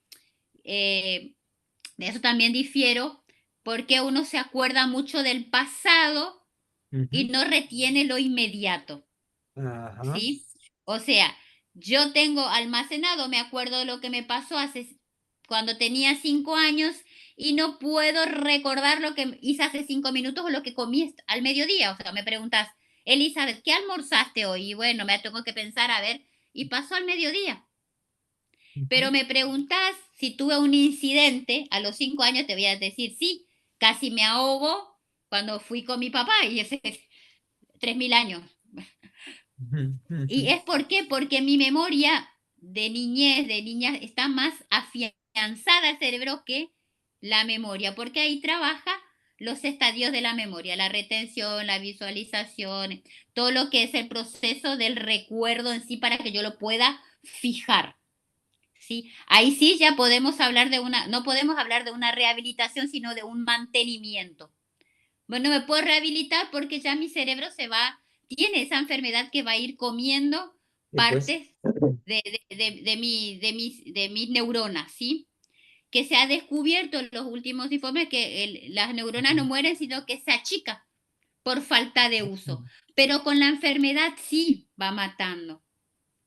de eso también difiero, porque uno se acuerda mucho del pasado y Ujú. no retiene lo inmediato. Ajá. ¿Sí? O sea, yo tengo almacenado, me acuerdo de lo que me pasó cuando tenía 5 años y no puedo recordar lo que hice hace 5 minutos o lo que comí al mediodía. O sea, me preguntas, Elizabeth, ¿qué almorzaste hoy? Y bueno, me tengo que pensar, a ver, y pasó al mediodía. Pero Ujú. me preguntas si tuve un incidente a los 5 años, te voy a decir, sí, casi me ahogo cuando fui con mi papá y ese es 3.000 años. Ujú. ¿Y Ujú. es por qué? Porque mi memoria de niñez, de niña, está más afianzada al cerebro que la memoria, porque ahí trabaja los estadios de la memoria, la retención, la visualización, todo lo que es el proceso del recuerdo en sí para que yo lo pueda fijar. ¿Sí? Ahí sí ya podemos hablar no podemos hablar de una rehabilitación, sino de un mantenimiento. Bueno, me puedo rehabilitar porque ya mi cerebro tiene esa enfermedad que va a ir comiendo Y pues. partes de mis neuronas, ¿sí? Que se ha descubierto en los últimos informes que las neuronas no mueren, sino que se achican por falta de uso. Pero con la enfermedad sí va matando.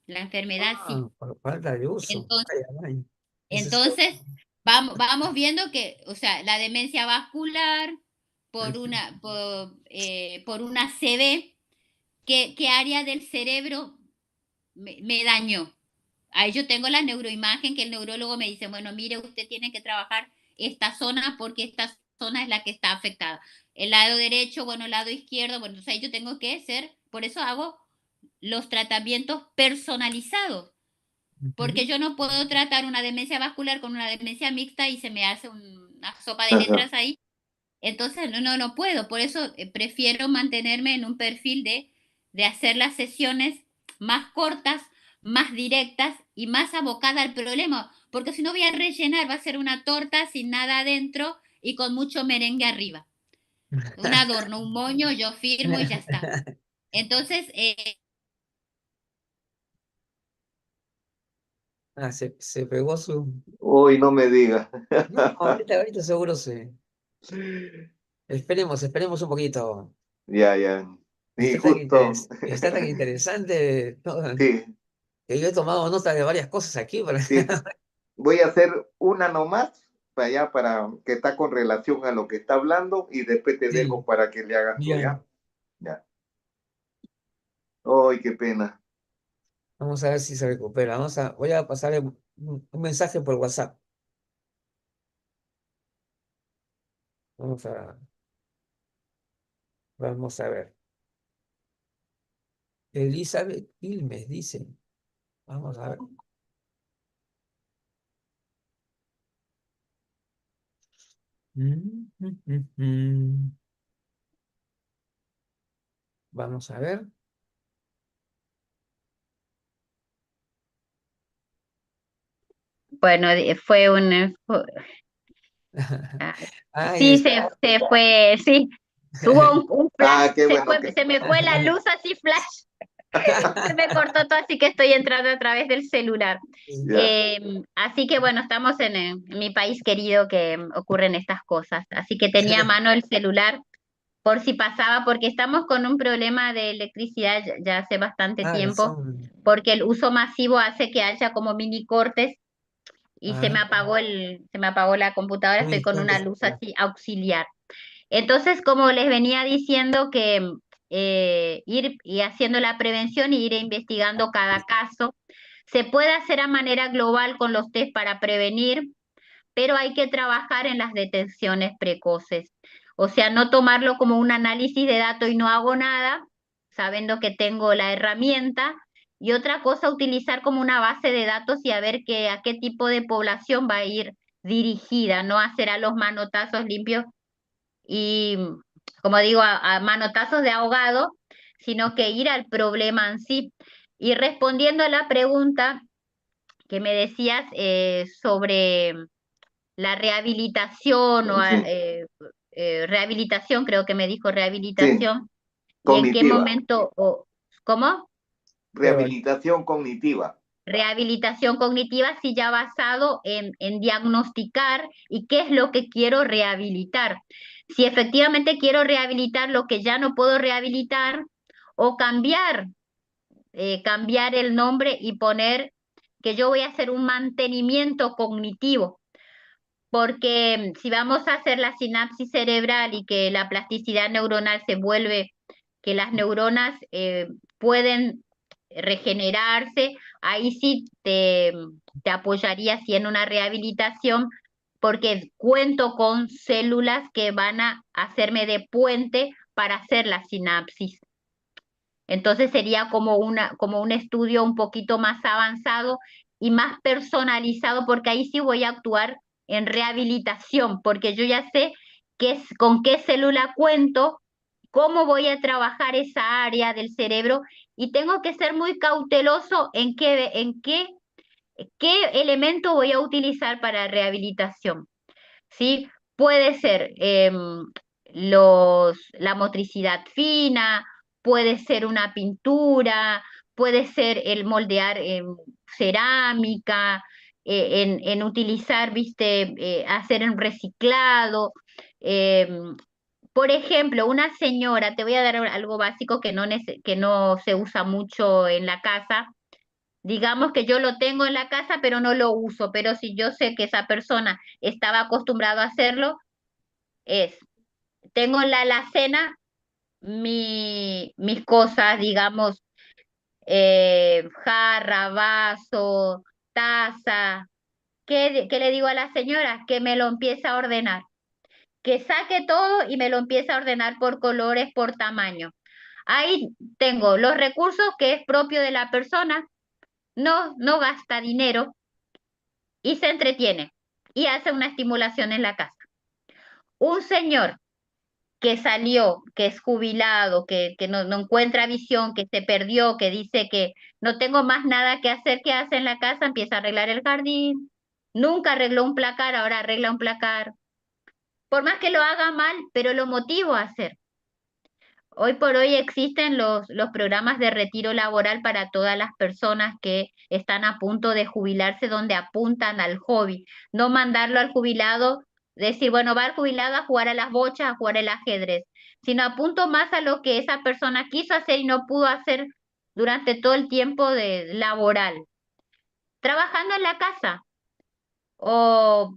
La enfermedad Ah, sí. por falta de uso. Entonces, Ay, ay. Ese es entonces, vamos viendo que, o sea, la demencia vascular Ujú. por una CB, ¿qué área del cerebro me dañó? Ahí yo tengo la neuroimagen que el neurólogo me dice, bueno, mire, usted tiene que trabajar esta zona porque esta zona es la que está afectada. El lado derecho, bueno, el lado izquierdo, bueno, entonces ahí yo tengo que por eso hago los tratamientos personalizados, Ujú. porque yo no puedo tratar una demencia vascular con una demencia mixta y se me hace una sopa de Ajá. letras ahí. Entonces, no puedo. Por eso prefiero mantenerme en un perfil de hacer las sesiones más cortas, más directas y más abocada al problema. Porque si no voy a rellenar, va a ser una torta sin nada adentro y con mucho merengue arriba. Un adorno, un moño, yo firmo y ya está. Entonces, Ah, se pegó su. Uy, no me diga. No, ahorita seguro se. Esperemos un poquito. Ya, ya. Y justo, Está tan interesante, ¿no? sí, Que yo he tomado nota de varias cosas aquí. sí. Voy a hacer una nomás para allá, para que está con relación a lo que está hablando y después te dejo Sí, para que le hagas tú, ya. ¿ya? Ya. Ay, qué pena. Vamos a ver si se recupera. Voy a pasarle un mensaje por WhatsApp. Vamos a, vamos a ver. Elizabeth Quilmes dice. Vamos a ver. Mm, mm, mm, mm. Vamos a ver. Bueno, fue un... Ahí sí, está. se fue, sí. Tuvo un flash, Ah, qué bueno que... se me fue la luz así flash. Se me cortó todo, así que estoy entrando a través del celular. Ya. Así que bueno, estamos en mi país querido que ocurren estas cosas. Así que tenía a mano el celular por si pasaba, porque estamos con un problema de electricidad ya hace bastante Ah, tiempo, son. porque el uso masivo hace que haya como mini cortes y Ah, se me apagó la computadora, estoy muy con una fuertes. luz así auxiliar. Entonces, como les venía diciendo que ir y haciendo la prevención y ir investigando cada caso, se puede hacer a manera global con los test para prevenir, pero hay que trabajar en las detecciones precoces. O sea, no tomarlo como un análisis de datos y no hago nada, sabiendo que tengo la herramienta. Y otra cosa, utilizar como una base de datos y a ver a qué tipo de población va a ir dirigida, no hacer a los manotazos limpios y, como digo, a manotazos de ahogado, sino que ir al problema en sí. Y respondiendo a la pregunta que me decías sobre la rehabilitación Sí, rehabilitación, creo que me dijo sí, rehabilitación, y en qué cognitiva. momento, ¿cómo? Pero Rehabilitación cognitiva. Rehabilitación cognitiva, sí, ya basado en diagnosticar y qué es lo que quiero rehabilitar. Si efectivamente quiero rehabilitar lo que ya no puedo rehabilitar o cambiar el nombre y poner que yo voy a hacer un mantenimiento cognitivo, porque si vamos a hacer la sinapsis cerebral y que la plasticidad neuronal se vuelve, que las neuronas pueden regenerarse, ahí sí te apoyaría sí en una rehabilitación, porque cuento con células que van a hacerme de puente para hacer la sinapsis. Entonces sería como un estudio un poquito más avanzado y más personalizado, porque ahí sí voy a actuar en rehabilitación, porque yo ya sé con qué célula cuento, cómo voy a trabajar esa área del cerebro y tengo que ser muy cauteloso qué elemento voy a utilizar para rehabilitación. ¿Sí? Puede ser la motricidad fina, puede ser una pintura, puede ser el moldear cerámica, en utilizar, viste, hacer un reciclado. Por ejemplo, una señora, te voy a dar algo básico que no se usa mucho en la casa. Digamos que yo lo tengo en la casa, pero no lo uso, pero si yo sé que esa persona estaba acostumbrado a hacerlo, es, tengo en la alacena mis cosas, digamos, jarra, vaso, taza. ¿Qué le digo a la señora? Que me lo empiece a ordenar, que saque todo y me lo empiece a ordenar por colores, por tamaño. Ahí tengo los recursos que es propio de la persona, no gasta dinero y se entretiene y hace una estimulación en la casa. Un señor que salió, que es jubilado, que no encuentra visión, que se perdió, que dice que no tengo más nada que hacer, ¿qué hace en la casa? Empieza a arreglar el jardín. Nunca arregló un placar, ahora arregla un placar. Por más que lo haga mal, pero lo motivo a hacer. Hoy por hoy existen los programas de retiro laboral para todas las personas que están a punto de jubilarse, donde apuntan al hobby, no mandarlo al jubilado, decir, bueno, va al jubilado a jugar a las bochas, a jugar el ajedrez. sino apunto más a lo que esa persona quiso hacer y no pudo hacer durante todo el tiempo laboral. Trabajando en la casa o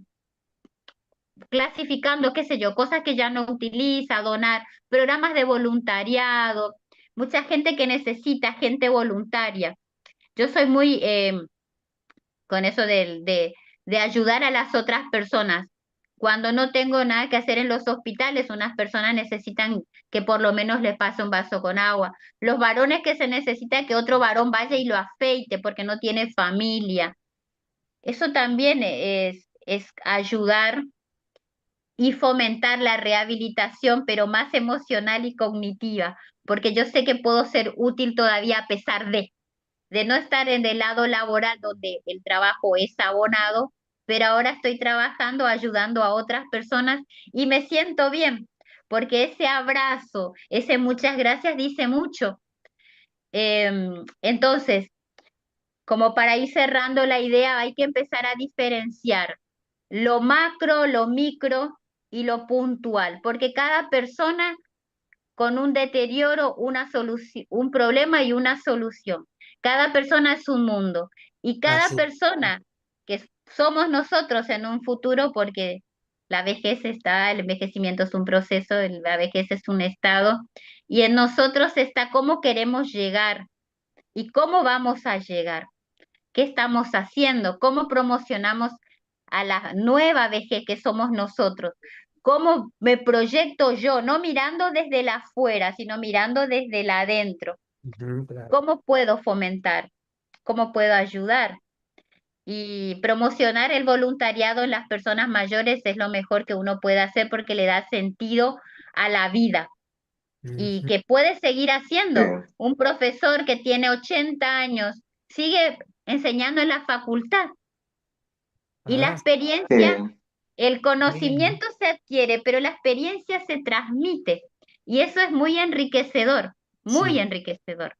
clasificando, qué sé yo, cosas que ya no utiliza, donar, programas de voluntariado, mucha gente que necesita gente voluntaria. Yo soy muy con eso de ayudar a las otras personas. Cuando no tengo nada que hacer en los hospitales, unas personas necesitan que por lo menos le pase un vaso con agua. Los varones que se necesita que otro varón vaya y lo afeite porque no tiene familia. Eso también es ayudar y fomentar la rehabilitación, pero más emocional y cognitiva, porque yo sé que puedo ser útil todavía a pesar de no estar en el lado laboral donde el trabajo es abonado, pero ahora estoy trabajando, ayudando a otras personas y me siento bien, porque ese abrazo, ese muchas gracias dice mucho. Entonces, como para ir cerrando la idea, hay que empezar a diferenciar lo macro, lo micro y lo puntual, porque cada persona con un deterioro, una solución, un problema y una solución. Cada persona es un mundo y cada Así. persona que somos nosotros en un futuro, porque la vejez está, el envejecimiento es un proceso, la vejez es un estado, y en nosotros está cómo queremos llegar y cómo vamos a llegar, qué estamos haciendo, cómo promocionamos a la nueva vejez que somos nosotros. ¿Cómo me proyecto yo? No mirando desde el afuera, sino mirando desde el adentro. Ujú, claro. ¿Cómo puedo fomentar? ¿Cómo puedo ayudar? Y promocionar el voluntariado en las personas mayores es lo mejor que uno puede hacer porque le da sentido a la vida y Ujú. que puede seguir Sí, haciendo. Un profesor que tiene 80 años sigue enseñando en la facultad y la Ah, experiencia, sí, el bien. conocimiento se adquiere, pero la experiencia se transmite y eso es muy enriquecedor, muy Sí. enriquecedor.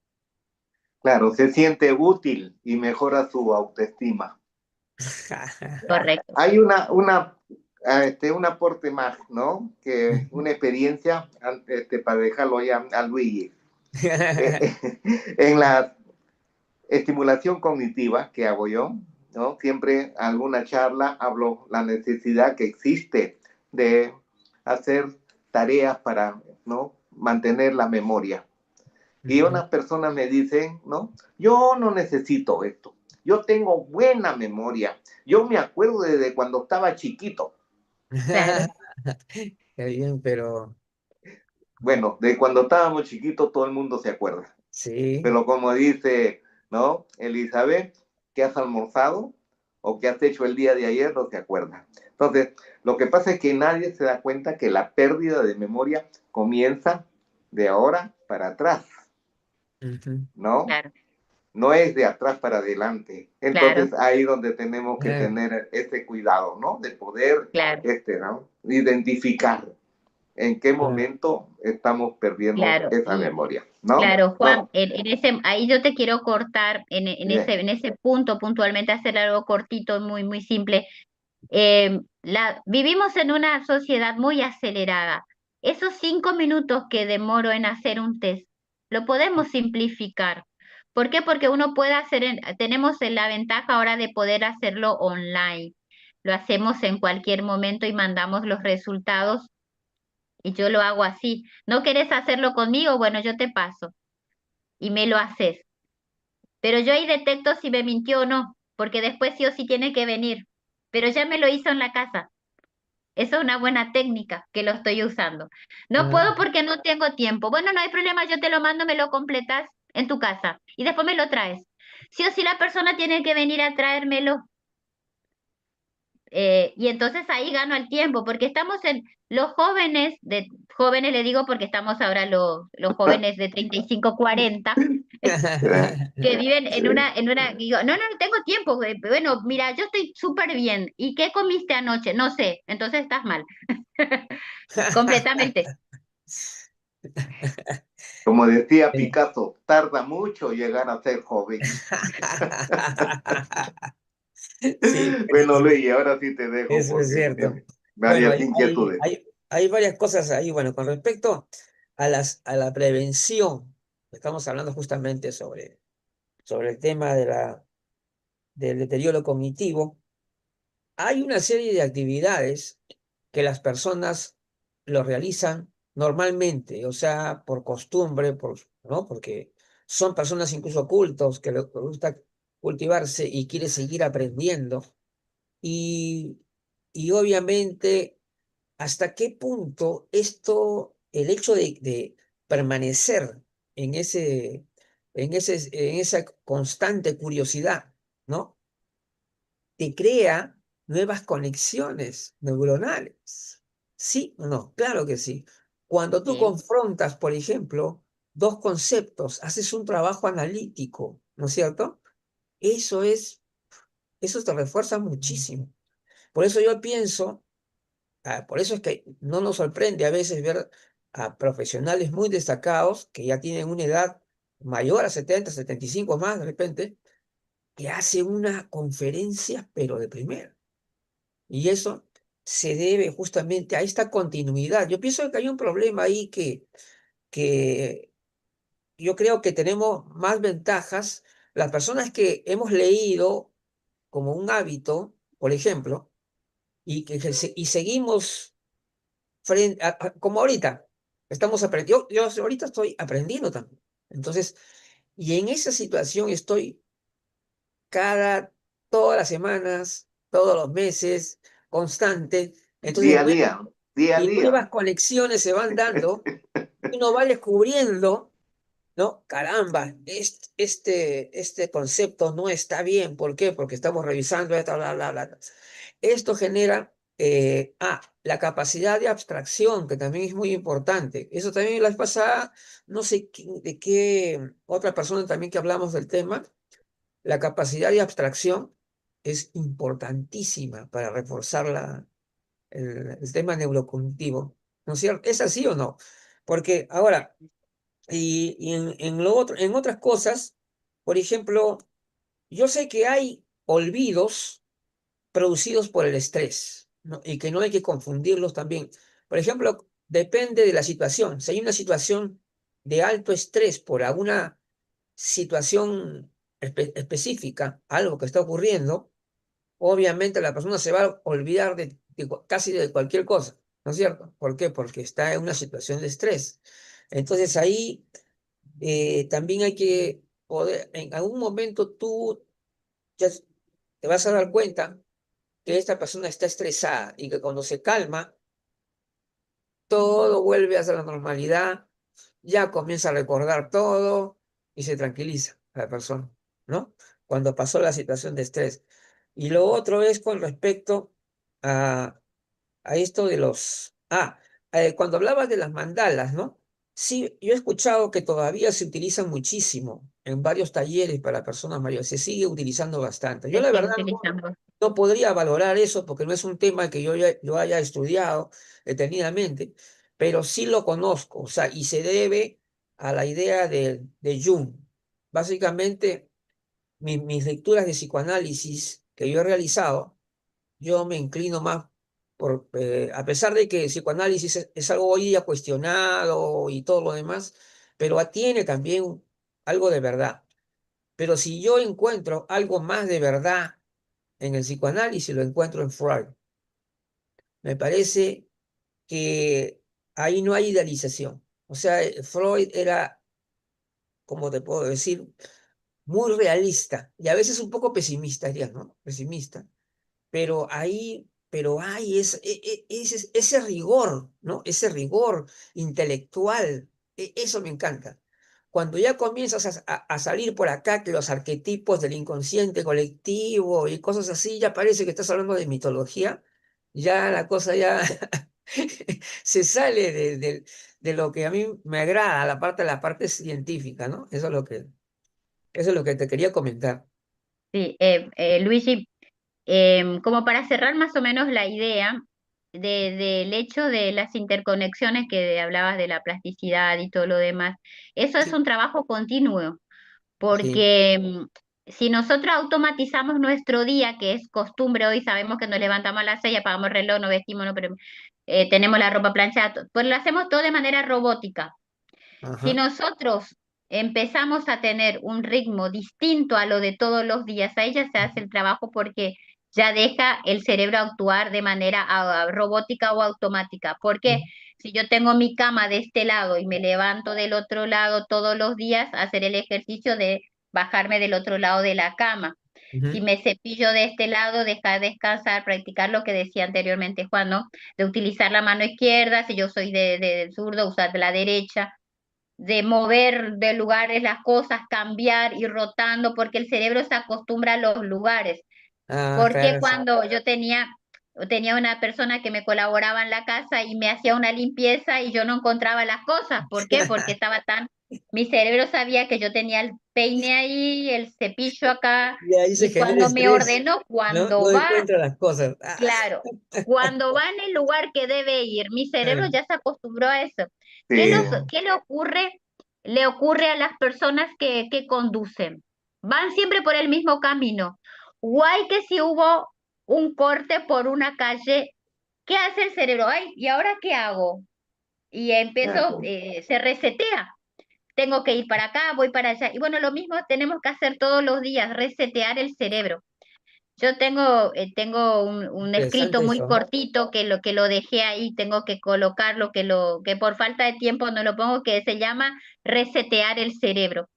claro, se siente útil y mejora su autoestima. Correcto. Hay un aporte más, ¿no? Que una experiencia, para dejarlo ya a Luigi. En la estimulación cognitiva que hago yo, ¿no? Siempre alguna charla hablo la necesidad que existe de hacer tareas para, ¿no? Mantener la memoria. Y Ujú. unas personas me dicen, ¿no? Yo no necesito esto. Yo tengo buena memoria. Yo me acuerdo desde cuando estaba chiquito. Claro, Qué bien, pero Bueno, de cuando estábamos chiquitos todo el mundo se acuerda. sí. Pero como dice, ¿no? Elizabeth, ¿qué has almorzado? O qué has hecho el día de ayer, no se acuerda. Entonces, lo que pasa es que nadie se da cuenta que la pérdida de memoria comienza de ahora para atrás, Ujú. ¿no? claro, No es de atrás para adelante. claro, Entonces, ahí donde tenemos que Ah, tener ese cuidado, ¿no? De poder, claro, ¿no? Identificar en qué claro. momento estamos perdiendo claro. esa Y memoria, ¿no? claro, Juan, No, en ese, ahí yo te quiero cortar bien. en ese punto puntualmente, hacer algo cortito, muy, muy simple. Vivimos en una sociedad muy acelerada. Esos 5 minutos que demoro en hacer un test, lo podemos simplificar. ¿Por qué? Porque uno puede hacer, tenemos la ventaja ahora de poder hacerlo online. Lo hacemos en cualquier momento y mandamos los resultados y yo lo hago así. ¿No querés hacerlo conmigo? Bueno, yo te paso y me lo haces. Pero yo ahí detecto si me mintió o no, porque después sí o sí tiene que venir. Pero ya me lo hizo en la casa. Esa es una buena técnica que lo estoy usando. No Ah, puedo porque no tengo tiempo. Bueno, no hay problema, yo te lo mando, me lo completas en tu casa y después me lo traes. Sí o sí la persona tiene que venir a traérmelo. Y entonces ahí gano el tiempo, porque estamos en los jóvenes, de jóvenes le digo porque estamos ahora los jóvenes de 35 40 que viven digo, no, no tengo tiempo, güey. Bueno, mira, yo estoy súper bien. ¿Y qué comiste anoche? No sé, entonces estás mal. Completamente. Como decía Picasso, tarda mucho llegar a ser joven. Sí, Bueno, Luis, ahora sí te dejo eso es porque cierto. Bueno, varias inquietudes. hay varias cosas ahí. Bueno, con respecto a la prevención. Estamos hablando justamente sobre el tema del deterioro cognitivo. Hay una serie de actividades que las personas lo realizan normalmente, o sea, por costumbre, ¿no? Porque son personas incluso cultos que les gusta cultivarse y quiere seguir aprendiendo. Y, y obviamente, ¿hasta qué punto el hecho de permanecer en en esa constante curiosidad, ¿no? Te crea nuevas conexiones neuronales? ¿Sí o no? Claro que sí. Cuando tú Sí, confrontas, por ejemplo, dos conceptos, haces un trabajo analítico, ¿no es cierto? Eso eso te refuerza muchísimo. Por eso yo pienso, por eso es que no nos sorprende a veces ver a profesionales muy destacados que ya tienen una edad mayor a 70, 75 más de repente, que hacen una conferencia, pero de primera. Y eso se debe justamente a esta continuidad. Yo pienso que hay un problema ahí que yo creo que tenemos más ventajas. Las personas que hemos leído como un hábito, por ejemplo, y seguimos como ahorita, estamos aprendiendo. Yo ahorita estoy aprendiendo también. Entonces, y en esa situación estoy cada, todas las semanas, todos los meses, constante. Entonces, Día a día, día a y día. nuevas conexiones se van dando, y uno va descubriendo, ¿no? Caramba, este concepto no está bien. ¿Por qué? Porque estamos revisando esto, bla, bla, bla. Esto genera, la capacidad de abstracción, que también es muy importante. Eso también la vez pasada, no sé de qué otra persona también que hablamos del tema, la capacidad de abstracción es importantísima para reforzar el tema neurocognitivo, ¿no es cierto? ¿Es así o no? Porque ahora, en lo otro, en otras cosas, por ejemplo, yo sé que hay olvidos producidos por el estrés, ¿no? Y que no hay que confundirlos también. Por ejemplo, depende de la situación. Si hay una situación de alto estrés por alguna situación específica, algo que está ocurriendo, obviamente la persona se va a olvidar casi de cualquier cosa, ¿no es cierto? ¿Por qué? Porque está en una situación de estrés. Entonces ahí, también hay que poder, en algún momento tú ya te vas a dar cuenta que esta persona está estresada y que cuando se calma, todo vuelve a ser la normalidad, ya comienza a recordar todo y se tranquiliza la persona, ¿no? Cuando pasó la situación de estrés. Y lo otro es con respecto a, a esto de cuando hablabas de las mandalas, ¿no? Sí, yo he escuchado que todavía se utilizan muchísimo en varios talleres para personas mayores, se sigue utilizando bastante. Yo se la sigue verdad utilizando. no podría valorar eso porque no es un tema que yo haya estudiado detenidamente, pero sí lo conozco, o sea, y se debe a la idea de Jung. Básicamente, mis lecturas de psicoanálisis que yo he realizado, yo me inclino más a pesar de que el psicoanálisis es algo hoy día cuestionado y todo lo demás, pero tiene también algo de verdad. Pero si yo encuentro algo más de verdad en el psicoanálisis, lo encuentro en Freud. Me parece que ahí no hay idealización. O sea, Freud era, como te puedo decir, muy realista y a veces un poco pesimista, diría, ¿no? Pesimista. Pero hay ese rigor, ¿no? Ese rigor intelectual. Eso me encanta. Cuando ya comienzas a salir por acá, que los arquetipos del inconsciente colectivo y cosas así, ya parece que estás hablando de mitología, ya la cosa ya se sale de lo que a mí me agrada, la parte científica, ¿no? Eso es lo que te quería comentar. Sí, Luigi, como para cerrar más o menos la idea del hecho de las interconexiones que hablabas de la plasticidad y todo lo demás, eso es Sí, un trabajo continuo, sí, porque si nosotros automatizamos nuestro día, que es costumbre, hoy sabemos que nos levantamos a las 6, apagamos el reloj, nos vestimos, no, pero, tenemos la ropa planchada, pues lo hacemos todo de manera robótica. Si Ajá. nosotros empezamos a tener un ritmo distinto a lo de todos los días, ahí ya se hace el trabajo porque ya deja el cerebro actuar de manera robótica o automática. Porque si yo tengo mi cama de este lado y me levanto del otro lado todos los días, hacer el ejercicio de bajarme del otro lado de la cama. Si Ujú. me cepillo de este lado, dejar descansar, practicar lo que decía anteriormente Juan, ¿no? De utilizar la mano izquierda, si yo soy de zurdo, usar la derecha, de mover de lugares las cosas, cambiar, ir rotando, porque el cerebro se acostumbra a los lugares. Ah, Porque claro, sí. cuando yo tenía una persona que me colaboraba en la casa y me hacía una limpieza y yo no encontraba las cosas. ¿Por qué? Porque mi cerebro sabía que yo tenía el peine ahí, el cepillo acá, Y ahí se y genera cuando me estrés, ordenó, ¿no? No encuentra las cosas. claro, cuando va en el lugar que debe ir, mi cerebro ya se acostumbró a eso. Sí, ¿Qué le ocurre? Le ocurre a las personas que conducen. Van siempre por el mismo camino. Guay que si hubo un corte por una calle, ¿qué hace el cerebro? Ay, ¿y ahora qué hago? Y empiezo, se resetea. Tengo que ir para acá, voy para allá. Y bueno, lo mismo tenemos que hacer todos los días, resetear el cerebro. Yo tengo un escrito Interesante muy eso, ¿no? cortito que lo dejé ahí, tengo que colocarlo, que por falta de tiempo no lo pongo, que se llama resetear el cerebro,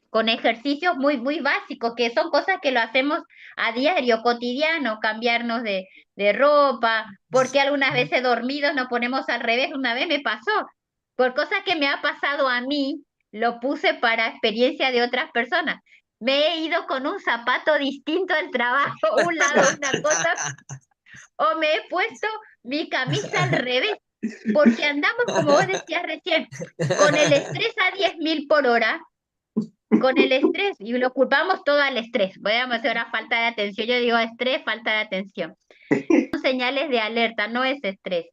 con ejercicios muy básicos, que son cosas que lo hacemos a diario, cotidiano, cambiarnos de ropa, porque algunas veces dormidos nos ponemos al revés, una vez me pasó, por cosas que me ha pasado a mí, lo puse para experiencia de otras personas. Me he ido con un zapato distinto al trabajo, un lado una cosa, o me he puesto mi camisa al revés, porque andamos, como vos decías recién, con el estrés a 10.000 por hora, con el estrés, y lo culpamos todo al estrés. Voy a hacer ahora falta de atención, yo digo estrés, falta de atención. Son señales de alerta, no es estrés.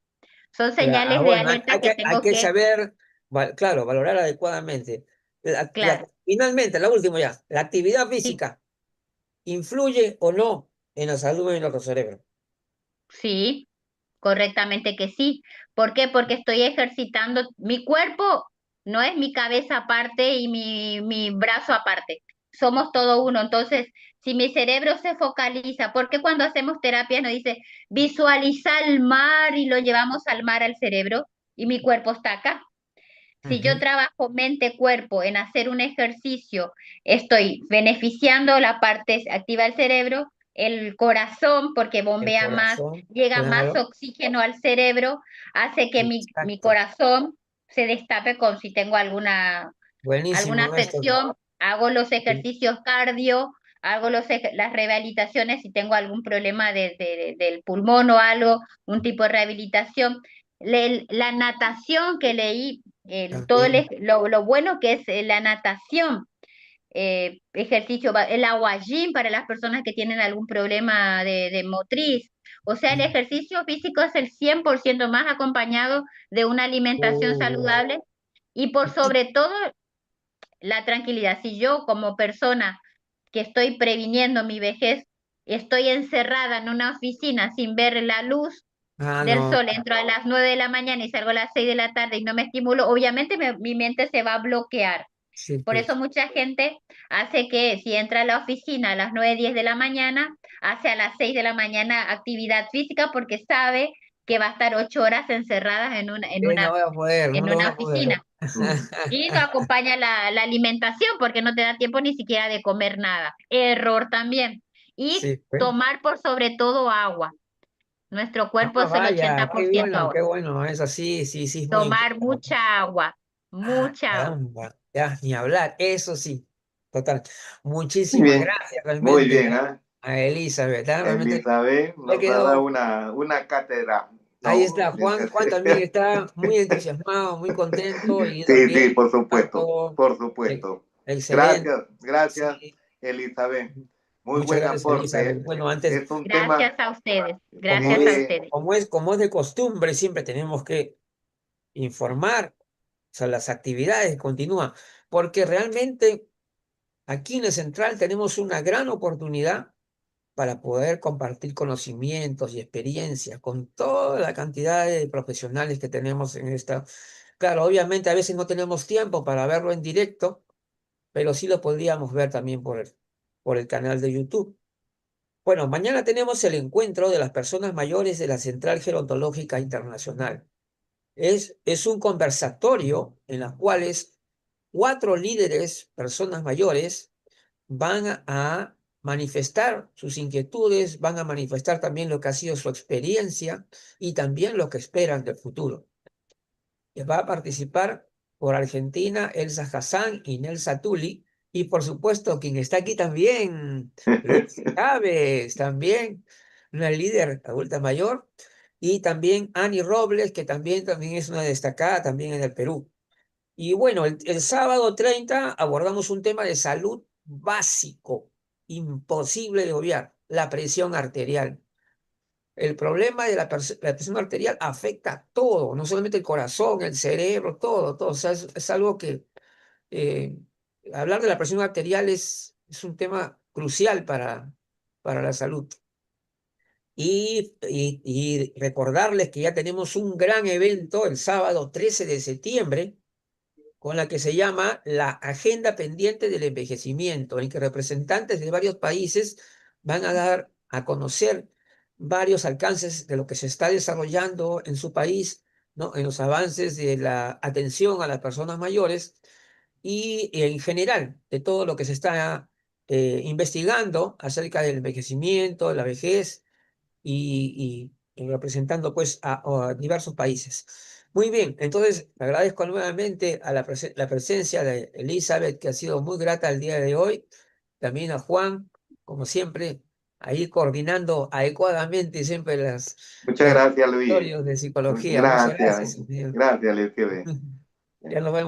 Son señales de Bueno, alerta que hay tengo que que, saber, claro, valorar adecuadamente. claro, Finalmente, la última ya, ¿la actividad sí, física influye o no en la salud de nuestro cerebro? sí, correctamente que sí. ¿Por qué? Porque estoy ejercitando mi cuerpo, no es mi cabeza aparte y mi brazo aparte. Somos todo uno. Entonces, si mi cerebro se focaliza, porque cuando hacemos terapia nos dice visualiza el mar y lo llevamos al mar al cerebro y mi cuerpo está acá. Si yo Ujú. trabajo mente-cuerpo en hacer un ejercicio, estoy beneficiando la parte activa del cerebro, el corazón, porque El bombea más, corazón, llega más claro, oxígeno al cerebro, hace que mi exacto. corazón se destape con si tengo alguna Buenísimo esto. afección, hago los Sí. ejercicios cardio, hago las rehabilitaciones si tengo algún problema del pulmón o algo, un tipo de rehabilitación. La natación que leí, También. lo bueno que es la natación, ejercicio, el aguayín para las personas que tienen algún problema de motriz. O sea, el ejercicio físico es el 100% más acompañado de una alimentación Uh, saludable y por sobre todo la tranquilidad. Si yo como persona que estoy previniendo mi vejez, estoy encerrada en una oficina sin ver la luz del no, sol, entro a las 9 de la mañana y salgo a las 6 de la tarde y no me estimulo, obviamente mi mente se va a bloquear. sí, Por eso pues. mucha gente hace que si entra a la oficina a las 9 10 de la mañana, hace a las 6 de la mañana actividad física porque sabe que va a estar 8 horas encerradas No voy a poder, no en lo voy una a poder. oficina. Y no acompaña la alimentación porque no te da tiempo ni siquiera de comer nada. Error también. Y Sí, pues. tomar por sobre todo agua. Nuestro cuerpo es el Vaya, 80% qué agua. bueno, eso sí, sí, sí, es muy Tomar importante. mucha agua, Ah, mucha agua. caramba, ya, ni hablar, eso sí, total. muy Muchísimas bien, gracias muy realmente bien, ¿ah? a Elizabeth, ¿ah? Realmente Elizabeth me nos ha dado quedó, una cátedra, ahí ¿no? está, Juan también está muy entusiasmado, muy contento y yo Sí, también, sí, por supuesto, tanto, por eh, supuesto. excelente, Gracias, gracias, sí. Elizabeth. Muy Muchas buen gracias, aporte, Elizabeth. ¿eh? Bueno, antes, Es un tema Gracias a ustedes. Gracias a muy... ustedes. como es de costumbre, siempre tenemos que informar, o sea, las actividades continúan, porque realmente aquí en el Central tenemos una gran oportunidad para poder compartir conocimientos y experiencias con toda la cantidad de profesionales que tenemos en esta Claro, obviamente a veces no tenemos tiempo para verlo en directo, pero sí lo podríamos ver también por el canal de YouTube. Bueno, mañana tenemos el encuentro de las personas mayores de la Central Gerontológica Internacional. Es un conversatorio en el cual 4 líderes, personas mayores, van a manifestar sus inquietudes, van a manifestar también lo que ha sido su experiencia y también lo que esperan del futuro. Que va a participar por Argentina Elsa Hassan y Nelsa Tuli, y por supuesto quien está aquí también, Luis Chávez, también una líder adulta mayor, y también Annie Robles, que también es una destacada también en el Perú. Y bueno, el sábado 30 abordamos un tema de salud básico, imposible de obviar, la presión arterial. El problema de la presión arterial afecta todo, no solamente el corazón, el cerebro, todo, todo. O sea, es algo que eh, hablar de la presión arterial es un tema crucial para la salud. Y recordarles que ya tenemos un gran evento el sábado 13 de septiembre con la que se llama la Agenda Pendiente del Envejecimiento, en que representantes de varios países van a dar a conocer varios alcances de lo que se está desarrollando en su país, ¿no? En los avances de la atención a las personas mayores y en general de todo lo que se está investigando acerca del envejecimiento, de la vejez y representando pues a diversos países. Muy bien, entonces agradezco nuevamente a la presencia de Elizabeth, que ha sido muy grata el día de hoy, también a Juan, como siempre, ahí coordinando adecuadamente siempre Muchas los gracias, Luis. laboratorios de psicología. Muchas Gracias. gracias, señor. Gracias, Elizabeth. Ya nos vemos.